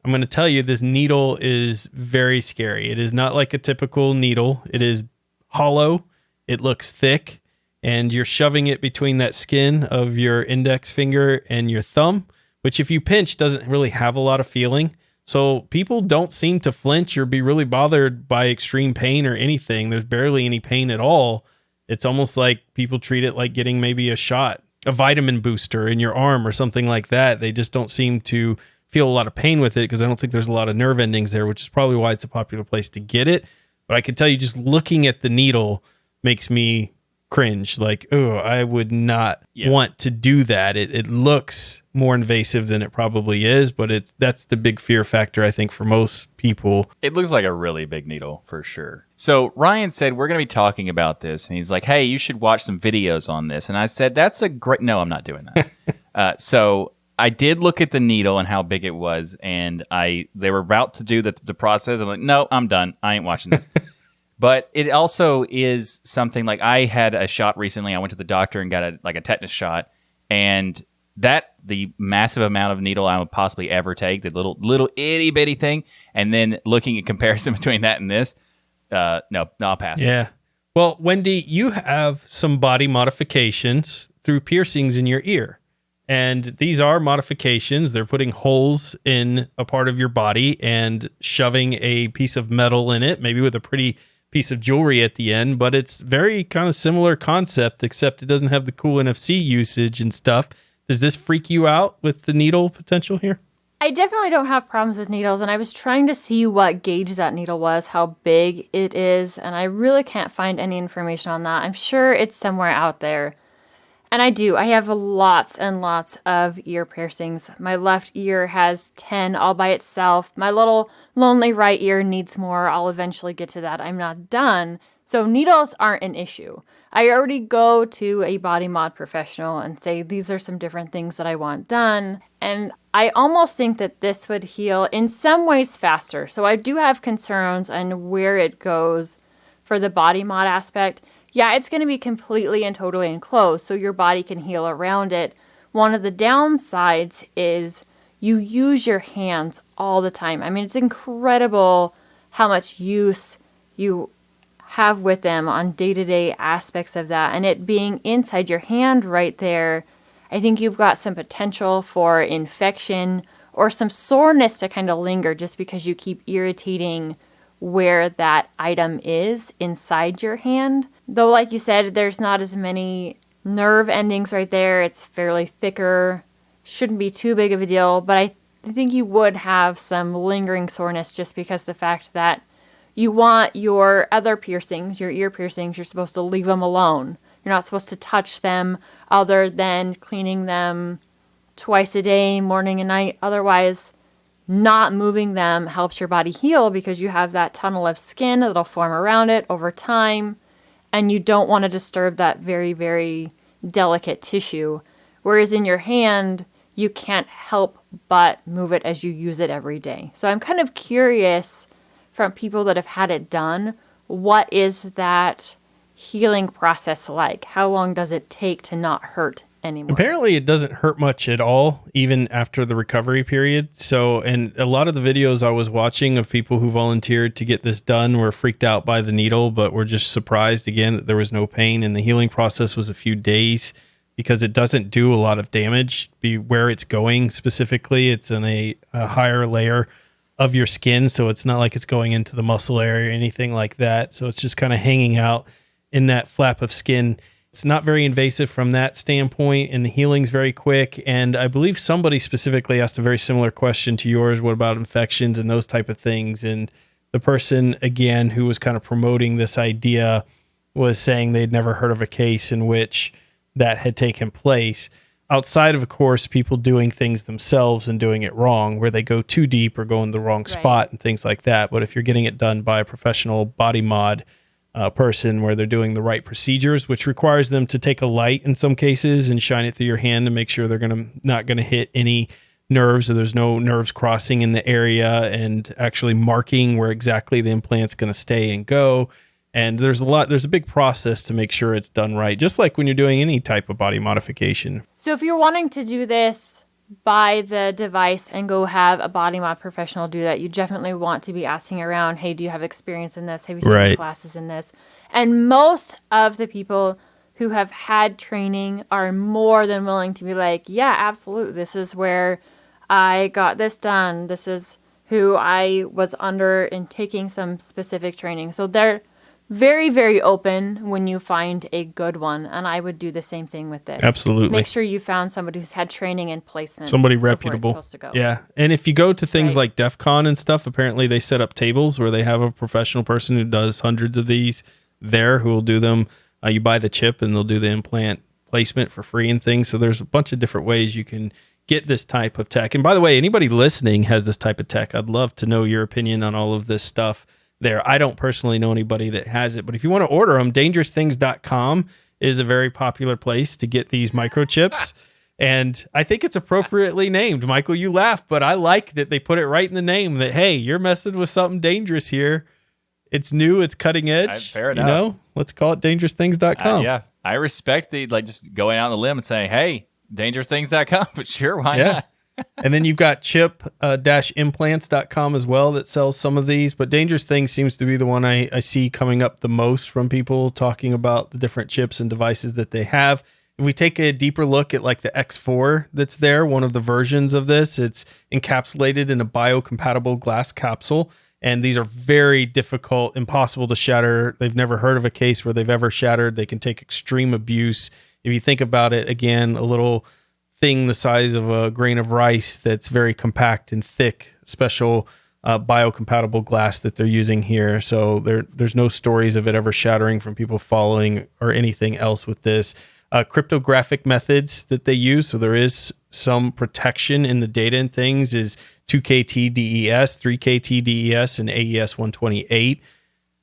I'm going to tell you this needle is very scary. It is not like a typical needle. It is hollow. It looks thick. And you're shoving it between that skin of your index finger and your thumb, which if you pinch doesn't really have a lot of feeling. So people don't seem to flinch or be really bothered by extreme pain or anything. There's barely any pain at all. It's almost like people treat it like getting maybe a shot, a vitamin booster in your arm or something like that. They just don't seem to feel a lot of pain with it because I don't think there's a lot of nerve endings there, which is probably why it's a popular place to get it. But I can tell you just looking at the needle makes me cringe. Like, oh, I would not want to do that. It looks more invasive than it probably is, but that's the big fear factor, I think, for most people. It looks like a really big needle for sure. So Ryan said, we're going to be talking about this. And he's like, hey, you should watch some videos on this. And I said, that's a great... No, I'm not doing that. So I did look at the needle and how big it was. And they were about to do the process. I'm like, no, I'm done. I ain't watching this. But it also is something like I had a shot recently. I went to the doctor and got a tetanus shot. And the massive amount of needle I would possibly ever take, the little itty bitty thing, and then looking at comparison between that and this, no, I'll pass. Yeah. Well, Wendy, you have some body modifications through piercings in your ear. And these are modifications. They're putting holes in a part of your body and shoving a piece of metal in it, maybe with a pretty piece of jewelry at the end, but it's very kind of similar concept, except it doesn't have the cool NFC usage and stuff. Does this freak you out with the needle potential here? I definitely don't have problems with needles, and I was trying to see what gauge that needle was, how big it is, and I really can't find any information on that. I'm sure it's somewhere out there. And I have lots and lots of ear piercings. My left ear has 10 all by itself. My little lonely right ear needs more. I'll eventually get to that. I'm not done. So needles aren't an issue. I already go to a body mod professional and say, these are some different things that I want done. And I almost think that this would heal in some ways faster. So I do have concerns on where it goes for the body mod aspect. Yeah, it's going to be completely and totally enclosed, so your body can heal around it. One of the downsides is you use your hands all the time. I mean, it's incredible how much use you have with them on day-to-day aspects of that. And it being inside your hand right there, I think you've got some potential for infection or some soreness to kind of linger just because you keep irritating where that item is inside your hand. Though, like you said, there's not as many nerve endings right there. It's fairly thicker. Shouldn't be too big of a deal, but I think you would have some lingering soreness just because the fact that you want your other piercings, your ear piercings, you're supposed to leave them alone. You're not supposed to touch them other than cleaning them twice a day, morning and night. Otherwise, not moving them helps your body heal because you have that tunnel of skin that'll form around it over time. And you don't want to disturb that very, very delicate tissue. Whereas in your hand, you can't help but move it as you use it every day. So I'm kind of curious from people that have had it done, what is that healing process like? How long does it take to not hurt anymore? Apparently it doesn't hurt much at all, even after the recovery period. So, and a lot of the videos I was watching of people who volunteered to get this done were freaked out by the needle, but were just surprised again that there was no pain. And the healing process was a few days because it doesn't do a lot of damage. Where it's going specifically, it's in a higher layer of your skin. So it's not like it's going into the muscle area or anything like that. So it's just kind of hanging out in that flap of skin. It's not very invasive from that standpoint, and the healing's very quick. And I believe somebody specifically asked a very similar question to yours. What about infections and those type of things? And the person, again, who was kind of promoting this idea was saying they'd never heard of a case in which that had taken place. outside of course, people doing things themselves and doing it wrong, where they go too deep or go in the wrong spot and things like that. But if you're getting it done by a professional body mod person where they're doing the right procedures, which requires them to take a light in some cases and shine it through your hand to make sure they're not going to hit any nerves, or there's no nerves crossing in the area, and actually marking where exactly the implant's going to stay and go. And there's a big process to make sure it's done right, just like when you're doing any type of body modification. So if you're wanting to do this, buy the device and go have a body mod professional do that, you definitely want to be asking around, hey, do you have experience in this? Have you taken classes in this? And most of the people who have had training are more than willing to be like, yeah, absolutely. This is where I got this done. This is who I was under in taking some specific training. So they're very, very open when you find a good one. And I would do the same thing with this. Absolutely. Make sure you found somebody who's had training and placement. Somebody reputable. Where it's supposed to go. Yeah. And if you go to things like DEF CON and stuff, apparently they set up tables where they have a professional person who does hundreds of these there who will do them. You buy the chip and they'll do the implant placement for free and things. So there's a bunch of different ways you can get this type of tech. And by the way, anybody listening has this type of tech. I'd love to know your opinion on all of this stuff there. I don't personally know anybody that has it, but if you want to order them, dangerousthings.com is a very popular place to get these microchips. And I think it's appropriately named. Michael, you laugh, but I like that they put it right in the name that, hey, you're messing with something dangerous here. It's new, it's cutting edge. Fair enough. You know, let's call it dangerousthings.com. Yeah, I respect just going out on the limb and saying, hey, dangerousthings.com, but sure, why not? And then you've got chip-implants.com as well that sells some of these, but Dangerous Things seems to be the one I see coming up the most from people talking about the different chips and devices that they have. If we take a deeper look at like the X4 that's there, one of the versions of this, it's encapsulated in a biocompatible glass capsule. And these are very difficult, impossible to shatter. They've never heard of a case where they've ever shattered. They can take extreme abuse. If you think about it, again, a little thing the size of a grain of rice that's very compact and thick, special biocompatible glass that they're using here. So there's no stories of it ever shattering from people falling or anything else with this. Cryptographic methods that they use, so there is some protection in the data and things, is 2KT DES, 3KT DES, and AES 128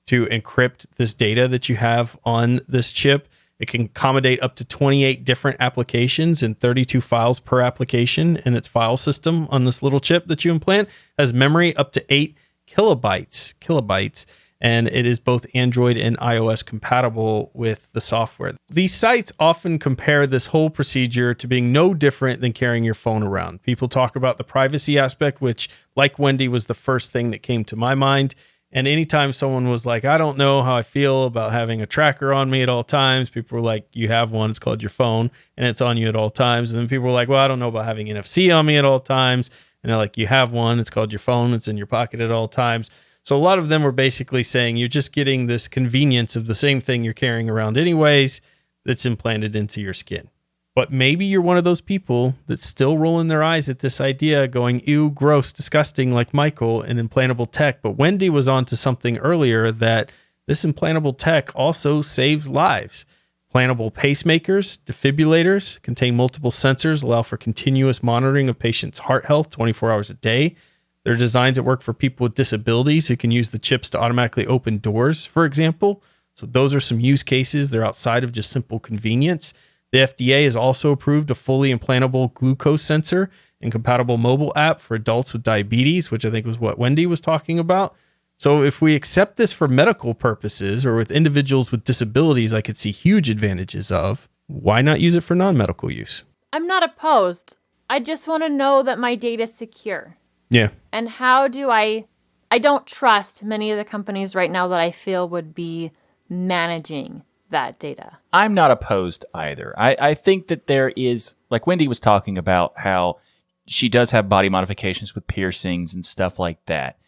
to encrypt this data that you have on this chip. It can accommodate up to 28 different applications and 32 files per application in its file system on this little chip that you implant. It has memory up to 8 kilobytes, and it is both Android and iOS compatible with the software. These sites often compare this whole procedure to being no different than carrying your phone around. People talk about the privacy aspect, which, like Wendy, was the first thing that came to my mind. And anytime someone was like, I don't know how I feel about having a tracker on me at all times, people were like, you have one, it's called your phone, and it's on you at all times. And then people were like, well, I don't know about having NFC on me at all times. And they're like, you have one, it's called your phone, it's in your pocket at all times. So a lot of them were basically saying you're just getting this convenience of the same thing you're carrying around anyways that's implanted into your skin. But maybe you're one of those people that's still rolling their eyes at this idea, going, ew, gross, disgusting, like Michael, and implantable tech. But Wendy was on to something earlier that this implantable tech also saves lives. Implantable pacemakers, defibrillators, contain multiple sensors, allow for continuous monitoring of patients' heart health 24 hours a day. There are designs that work for people with disabilities who can use the chips to automatically open doors, for example. So those are some use cases. They're outside of just simple convenience. The FDA has also approved a fully implantable glucose sensor and compatible mobile app for adults with diabetes, which I think was what Wendy was talking about. So if we accept this for medical purposes or with individuals with disabilities, I could see huge advantages of. Why not use it for non-medical use? I'm not opposed. I just want to know that my data is secure. Yeah. And how do I don't trust many of the companies right now that I feel would be managing that data. I'm not opposed either. I think that there is, like Wendy was talking about, how she does have body modifications with piercings and stuff like that.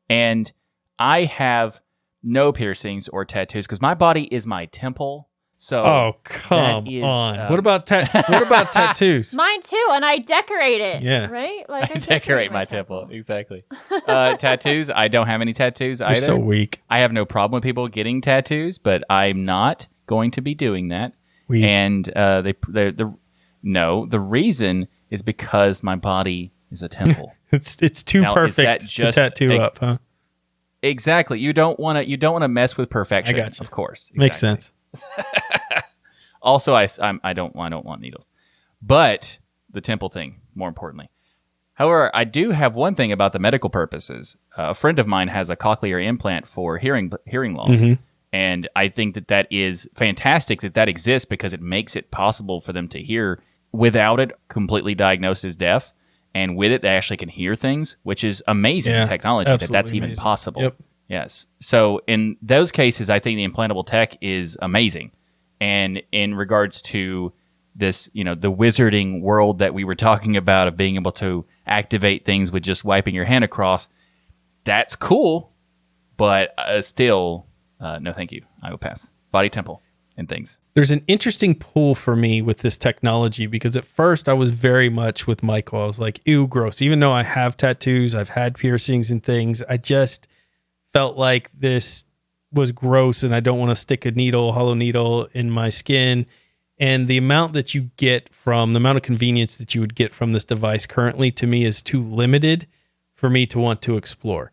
And I have no piercings or tattoos because my body is my temple. So come on. What about tattoos? Mine too, and I decorate it. Yeah. Right? Like I decorate my temple. Exactly. Tattoos, I don't have any tattoos either. You're so weak. I have no problem with people getting tattoos, but I'm not going to be doing that. Weak. And No, the reason is because my body is a temple. It's too now, perfect to tattoo up, huh? Exactly. You don't want to mess with perfection. I got you. Of course. Exactly. Makes sense. Also, I don't want needles, but the temple thing more importantly. However, I do have one thing about the medical purposes. A friend of mine has a cochlear implant for hearing loss, and I think that is fantastic that exists because it makes it possible for them to hear without it completely diagnosed as deaf, and with it they actually can hear things, which is amazing technology that's even possible. Yep. Yes. So in those cases, I think the implantable tech is amazing, and in regards to this, the wizarding world that we were talking about of being able to activate things with just wiping your hand across, that's cool, but still, no thank you. I will pass. Body temple and things. There's an interesting pull for me with this technology because at first I was very much with Michael. I was like, ew, gross. Even though I have tattoos, I've had piercings and things, I just felt like this was gross and I don't want to stick a hollow needle in my skin. And the amount that you get from the amount of convenience that you would get from this device currently to me is too limited for me to want to explore.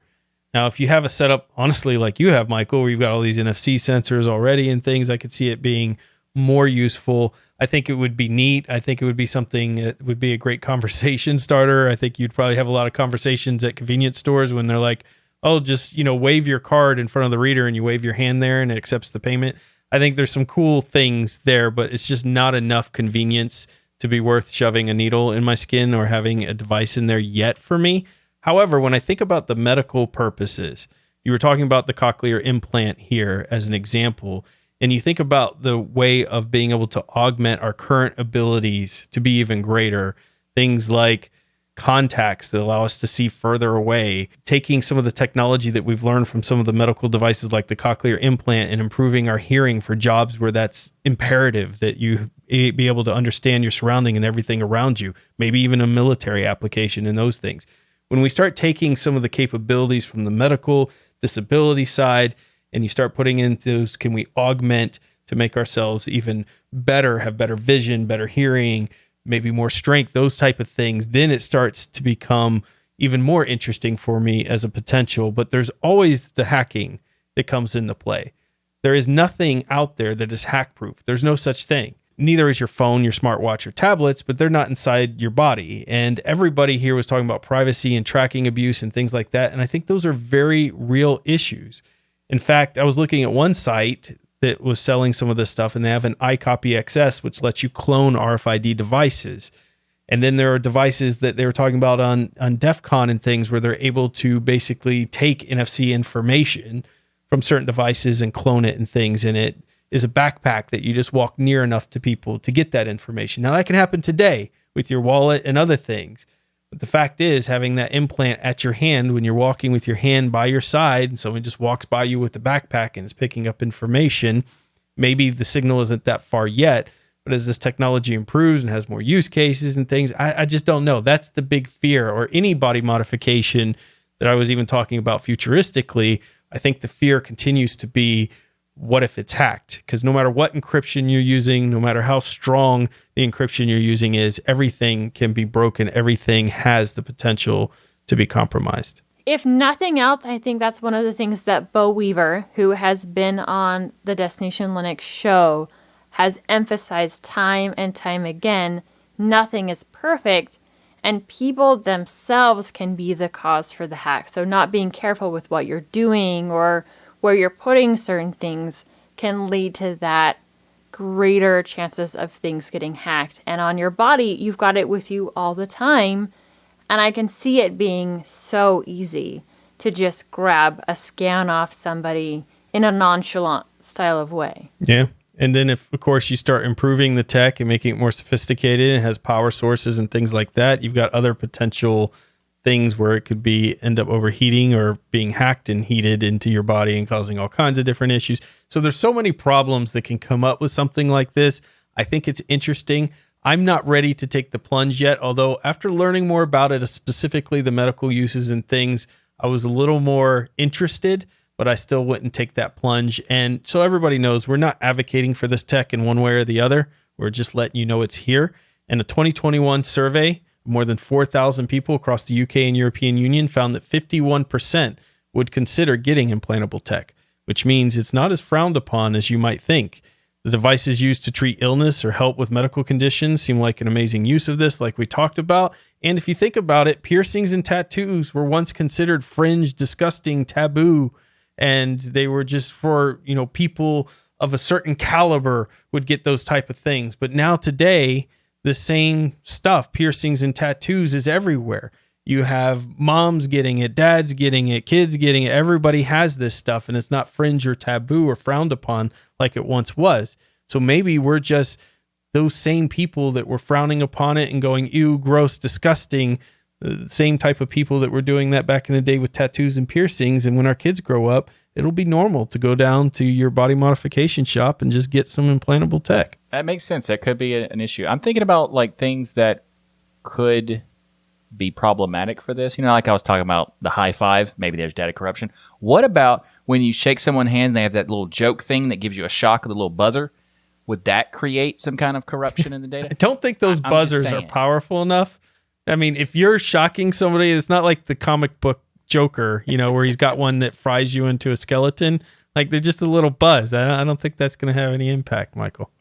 Now, if you have a setup, honestly, like you have, Michael, where you've got all these NFC sensors already and things, I could see it being more useful. I think it would be neat. I think it would be something that would be a great conversation starter. I think you'd probably have a lot of conversations at convenience stores when they're like, oh, just, wave your card in front of the reader and you wave your hand there and it accepts the payment. I think there's some cool things there, but it's just not enough convenience to be worth shoving a needle in my skin or having a device in there yet for me. However, when I think about the medical purposes, you were talking about the cochlear implant here as an example, and you think about the way of being able to augment our current abilities to be even greater, things like contacts that allow us to see further away, taking some of the technology that we've learned from some of the medical devices like the cochlear implant and improving our hearing for jobs where that's imperative, that you be able to understand your surrounding and everything around you, maybe even a military application and those things. When we start taking some of the capabilities from the medical disability side and you start putting in those, can we augment to make ourselves even better, have better vision, better hearing, maybe more strength, those type of things, then it starts to become even more interesting for me as a potential. But there's always the hacking that comes into play. There is nothing out there that is hack proof. There's no such thing. Neither is your phone, your smartwatch, or tablets, but they're not inside your body. And everybody here was talking about privacy and tracking abuse and things like that. And I think those are very real issues. In fact, I was looking at one site that was selling some of this stuff, and they have an iCopy XS, which lets you clone RFID devices. And then there are devices that they were talking about on DEF CON and things where they're able to basically take NFC information from certain devices and clone it and things. And it is a backpack that you just walk near enough to people to get that information. Now, that can happen today with your wallet and other things. But the fact is, having that implant at your hand when you're walking with your hand by your side and someone just walks by you with the backpack and is picking up information, maybe the signal isn't that far yet, but as this technology improves and has more use cases and things, I just don't know. That's the big fear. Or any body modification that I was even talking about futuristically, I think the fear continues to be, what if it's hacked? Because no matter what encryption you're using, no matter how strong the encryption you're using is, everything can be broken. Everything has the potential to be compromised. If nothing else, I think that's one of the things that Bo Weaver, who has been on the Destination Linux show, has emphasized time and time again. Nothing is perfect, and people themselves can be the cause for the hack. So not being careful with what you're doing or where you're putting certain things can lead to that greater chances of things getting hacked. And on your body, you've got it with you all the time. And I can see it being so easy to just grab a scan off somebody in a nonchalant style of way. Yeah. And then if, of course, you start improving the tech and making it more sophisticated, it has power sources and things like that, you've got other potential things where it could be end up overheating or being hacked and heated into your body and causing all kinds of different issues. So there's so many problems that can come up with something like this. I think it's interesting. I'm not ready to take the plunge yet, although after learning more about it, specifically the medical uses and things, I was a little more interested, but I still wouldn't take that plunge. And so everybody knows we're not advocating for this tech in one way or the other. We're just letting you know it's here. And a 2021 survey of more than 4,000 people across the UK and European Union found that 51% would consider getting implantable tech, which means it's not as frowned upon as you might think. The devices used to treat illness or help with medical conditions seem like an amazing use of this, like we talked about. And if you think about it, piercings and tattoos were once considered fringe, disgusting, taboo, and they were just for, people of a certain caliber would get those type of things. But now today, the same stuff, piercings and tattoos, is everywhere. You have moms getting it, dads getting it, kids getting it. Everybody has this stuff, and it's not fringe or taboo or frowned upon like it once was. So maybe we're just those same people that were frowning upon it and going, ew, gross, disgusting. The same type of people that were doing that back in the day with tattoos and piercings. And when our kids grow up, it'll be normal to go down to your body modification shop and just get some implantable tech. That makes sense. That could be an issue. I'm thinking about like things that could be problematic for this. Like I was talking about the high five, maybe there's data corruption. What about when you shake someone's hand and they have that little joke thing that gives you a shock of the little buzzer? Would that create some kind of corruption in the data? I don't think those buzzers are powerful enough. I mean, if you're shocking somebody, it's not like the comic book Joker, where he's got one that fries you into a skeleton. Like they're just a little buzz. I don't think that's going to have any impact, Michael.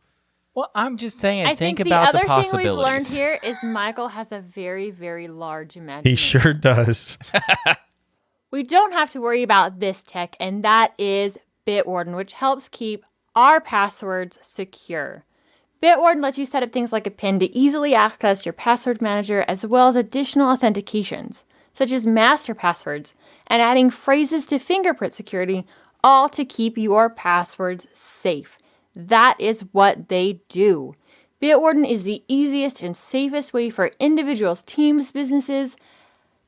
Well, I'm just saying, I think think about the other possibilities. thing we've learned here is Michael has a very, very large imagination. He sure does. We don't have to worry about this tech, and that is Bitwarden, which helps keep our passwords secure. Bitwarden lets you set up things like a PIN to easily access your password manager, as well as additional authentications, such as master passwords, and adding phrases to fingerprint security, all to keep your passwords safe. That is what they do. Bitwarden is the easiest and safest way for individuals, teams, businesses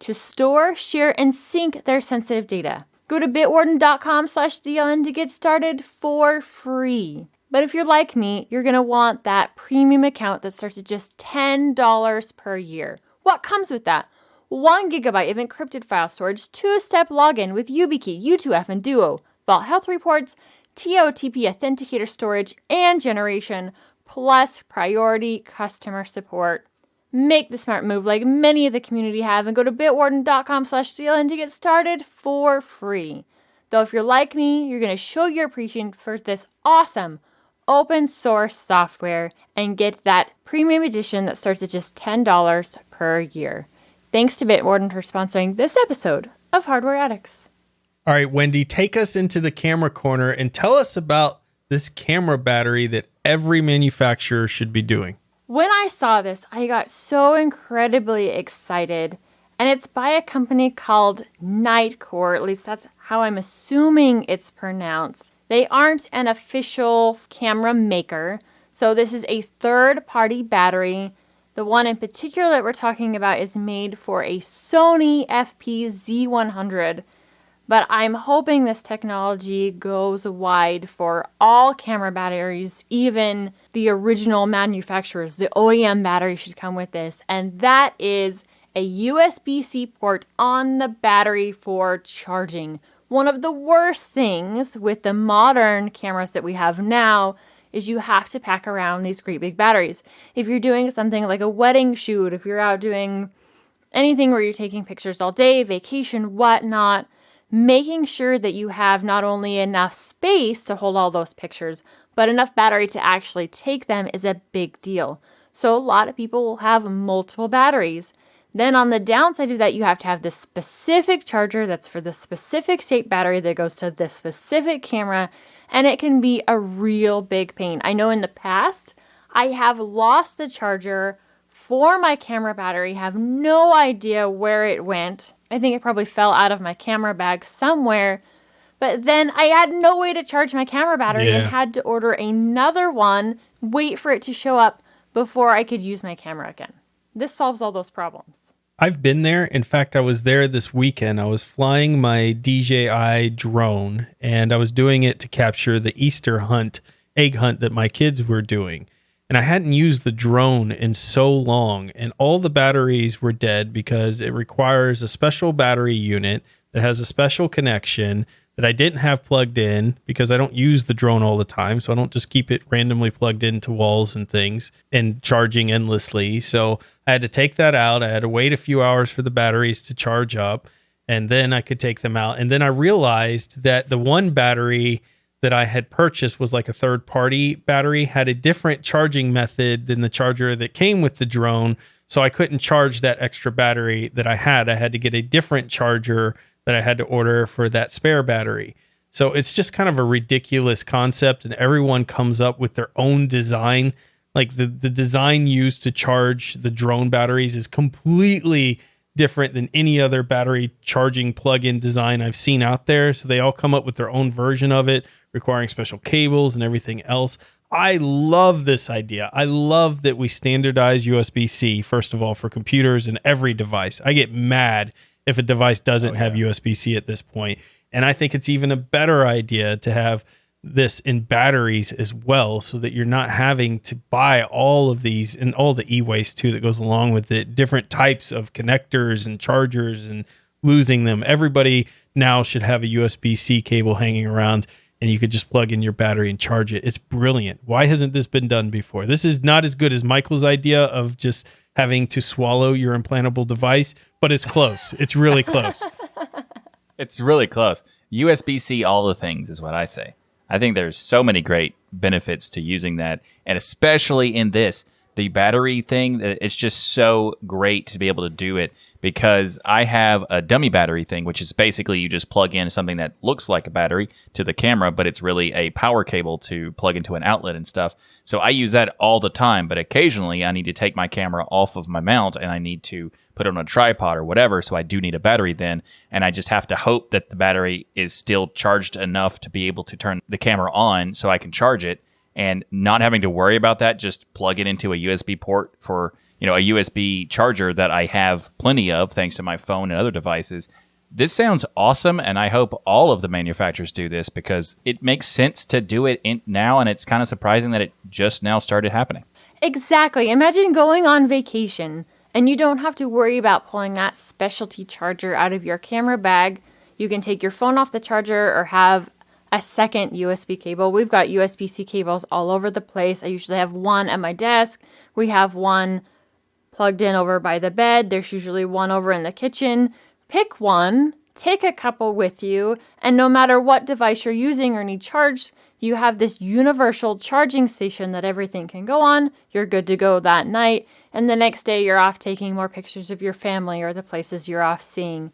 to store, share, and sync their sensitive data. Go to bitwarden.com/DLN to get started for free. But if you're like me, you're going to want that premium account that starts at just $10 per year. What comes with that? 1 gigabyte of encrypted file storage, 2-step login with YubiKey, U2F, and Duo, Vault Health Reports, TOTP authenticator storage and generation, plus priority customer support. Make the smart move like many of the community have and go to bitwarden.com/DLN to get started for free. Though if you're like me, you're going to show your appreciation for this awesome open source software and get that premium edition that starts at just $10 per year. Thanks to Bitwarden for sponsoring this episode of Hardware Addicts. All right, Wendy, take us into the camera corner and tell us about this camera battery that every manufacturer should be doing. When I saw this, I got so incredibly excited. And it's by a company called Nitecore, at least that's how I'm assuming it's pronounced. They aren't an official camera maker, so this is a third-party battery. The one in particular that we're talking about is made for a Sony FP-Z100. But I'm hoping this technology goes wide for all camera batteries, even the original manufacturers. The OEM battery should come with this. And that is a USB-C port on the battery for charging. One of the worst things with the modern cameras that we have now is you have to pack around these great big batteries. If you're doing something like a wedding shoot, if you're out doing anything where you're taking pictures all day, vacation, whatnot, making sure that you have not only enough space to hold all those pictures, but enough battery to actually take them is a big deal. So a lot of people will have multiple batteries. Then on the downside of that, you have to have the specific charger that's for the specific shape battery that goes to this specific camera, and it can be a real big pain. I know in the past, I have lost the charger for my camera battery, have no idea where it went. I think it probably fell out of my camera bag somewhere, but then I had no way to charge my camera battery and had to order another one, wait for it to show up before I could use my camera again. This solves all those problems. I've been there. In fact, I was there this weekend. I was flying my DJI drone, and I was doing it to capture the Easter hunt, egg hunt that my kids were doing. And I hadn't used the drone in so long, and all the batteries were dead because it requires a special battery unit that has a special connection that I didn't have plugged in because I don't use the drone all the time. So I don't just keep it randomly plugged into walls and things and charging endlessly. So I had to take that out. I had to wait a few hours for the batteries to charge up, and then I could take them out. And then I realized that the one battery that I had purchased was like a third-party battery, had a different charging method than the charger that came with the drone. So I couldn't charge that extra battery that I had. I had to get a different charger that I had to order for that spare battery. So it's just kind of a ridiculous concept, and everyone comes up with their own design. Like the design used to charge the drone batteries is completely different than any other battery charging plug-in design I've seen out there. So they all come up with their own version of it, requiring special cables and everything else. I love this idea. I love that we standardize USB-C, first of all, for computers and every device. I get mad if a device doesn't have USB-C at this point. And I think it's even a better idea to have this in batteries as well, so that you're not having to buy all of these and all the e-waste too that goes along with it, different types of connectors and chargers and losing them. Everybody now should have a USB-C cable hanging around, and you could just plug in your battery and charge it. It's brilliant. Why hasn't this been done before? This is not as good as Michael's idea of just having to swallow your implantable device, but it's close. It's really close. It's really close. USB-C, all the things is what I say. I think there's so many great benefits to using that, and especially in this, the battery thing, it's just so great to be able to do it, because I have a dummy battery thing, which is basically you just plug in something that looks like a battery to the camera, but it's really a power cable to plug into an outlet and stuff. So I use that all the time, but occasionally I need to take my camera off of my mount and I need to put it on a tripod or whatever, so I do need a battery then, and I just have to hope that the battery is still charged enough to be able to turn the camera on so I can charge it, and not having to worry about that, just plug it into a USB port for, a USB charger that I have plenty of thanks to my phone and other devices. This sounds awesome, and I hope all of the manufacturers do this, because it makes sense to do it now, and it's kind of surprising that it just now started happening. Exactly. Imagine going on vacation and you don't have to worry about pulling that specialty charger out of your camera bag. You can take your phone off the charger or have a second USB cable. We've got USB-C cables all over the place. I usually have one at my desk. We have one plugged in over by the bed. There's usually one over in the kitchen. Pick one, take a couple with you, and no matter what device you're using or need charged, you have this universal charging station that everything can go on. You're good to go that night, and the next day you're off taking more pictures of your family or the places you're off seeing.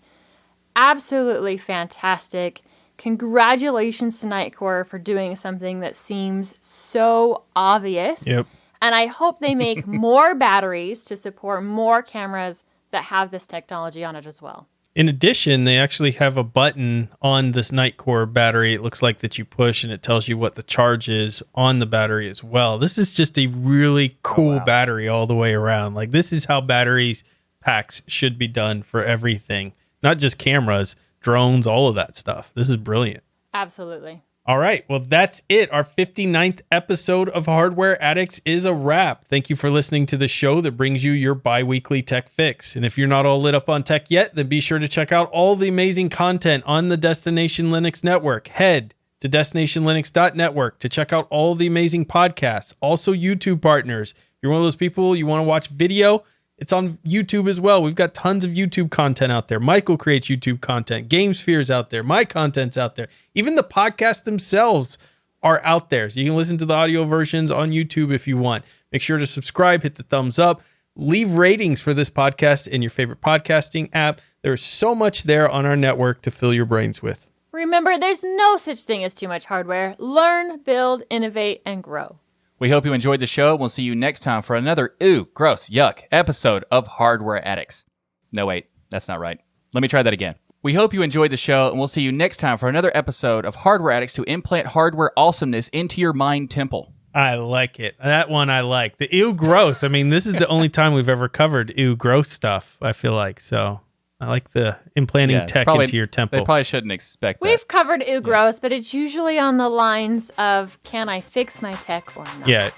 Absolutely fantastic. Congratulations to Nitecore for doing something that seems so obvious. Yep. And I hope they make more batteries to support more cameras that have this technology on it as well. In addition, they actually have a button on this Nitecore battery. It looks like that you push and it tells you what the charge is on the battery as well. This is just a really cool battery all the way around. Like, this is how batteries packs should be done for everything, not just cameras, drones, all of that stuff. This is brilliant. Absolutely. All right. Well, that's it. Our 59th episode of Hardware Addicts is a wrap. Thank you for listening to the show that brings you your bi-weekly tech fix. And if you're not all lit up on tech yet, then be sure to check out all the amazing content on the Destination Linux Network. Head to destinationlinux.network to check out all the amazing podcasts. Also, YouTube partners. If you're one of those people, you want to watch video, it's on YouTube as well. We've got tons of YouTube content out there. Michael creates YouTube content. GameSphere's out there. My content's out there. Even the podcasts themselves are out there. So you can listen to the audio versions on YouTube if you want. Make sure to subscribe, hit the thumbs up, leave ratings for this podcast in your favorite podcasting app. There's so much there on our network to fill your brains with. Remember, there's no such thing as too much hardware. Learn, build, innovate, and grow. We hope you enjoyed the show. We'll see you next time for another gross, yuck episode of Hardware Addicts. No, wait, that's not right. Let me try that again. We hope you enjoyed the show, and we'll see you next time for another episode of Hardware Addicts to implant hardware awesomeness into your mind temple. I like it. That one I like. The gross. I mean, this is the only time we've ever covered gross stuff, I feel like. So I like the implanting tech into your temple. They probably shouldn't expect that. We've covered gross, but it's usually on the lines of, can I fix my tech or not? Yeah,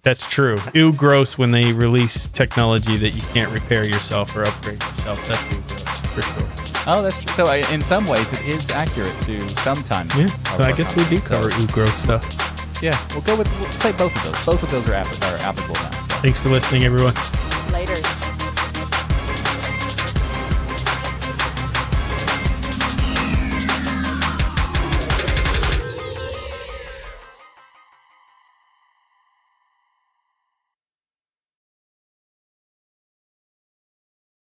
that's true. Gross when they release technology that you can't repair yourself or upgrade yourself. That's gross, for sure. Oh, that's true. So in some ways, it is accurate to sometimes. Yeah, so I guess we do cover growth stuff. Yeah, we'll say both of those. Both of those are applicable now. Thanks for listening, everyone.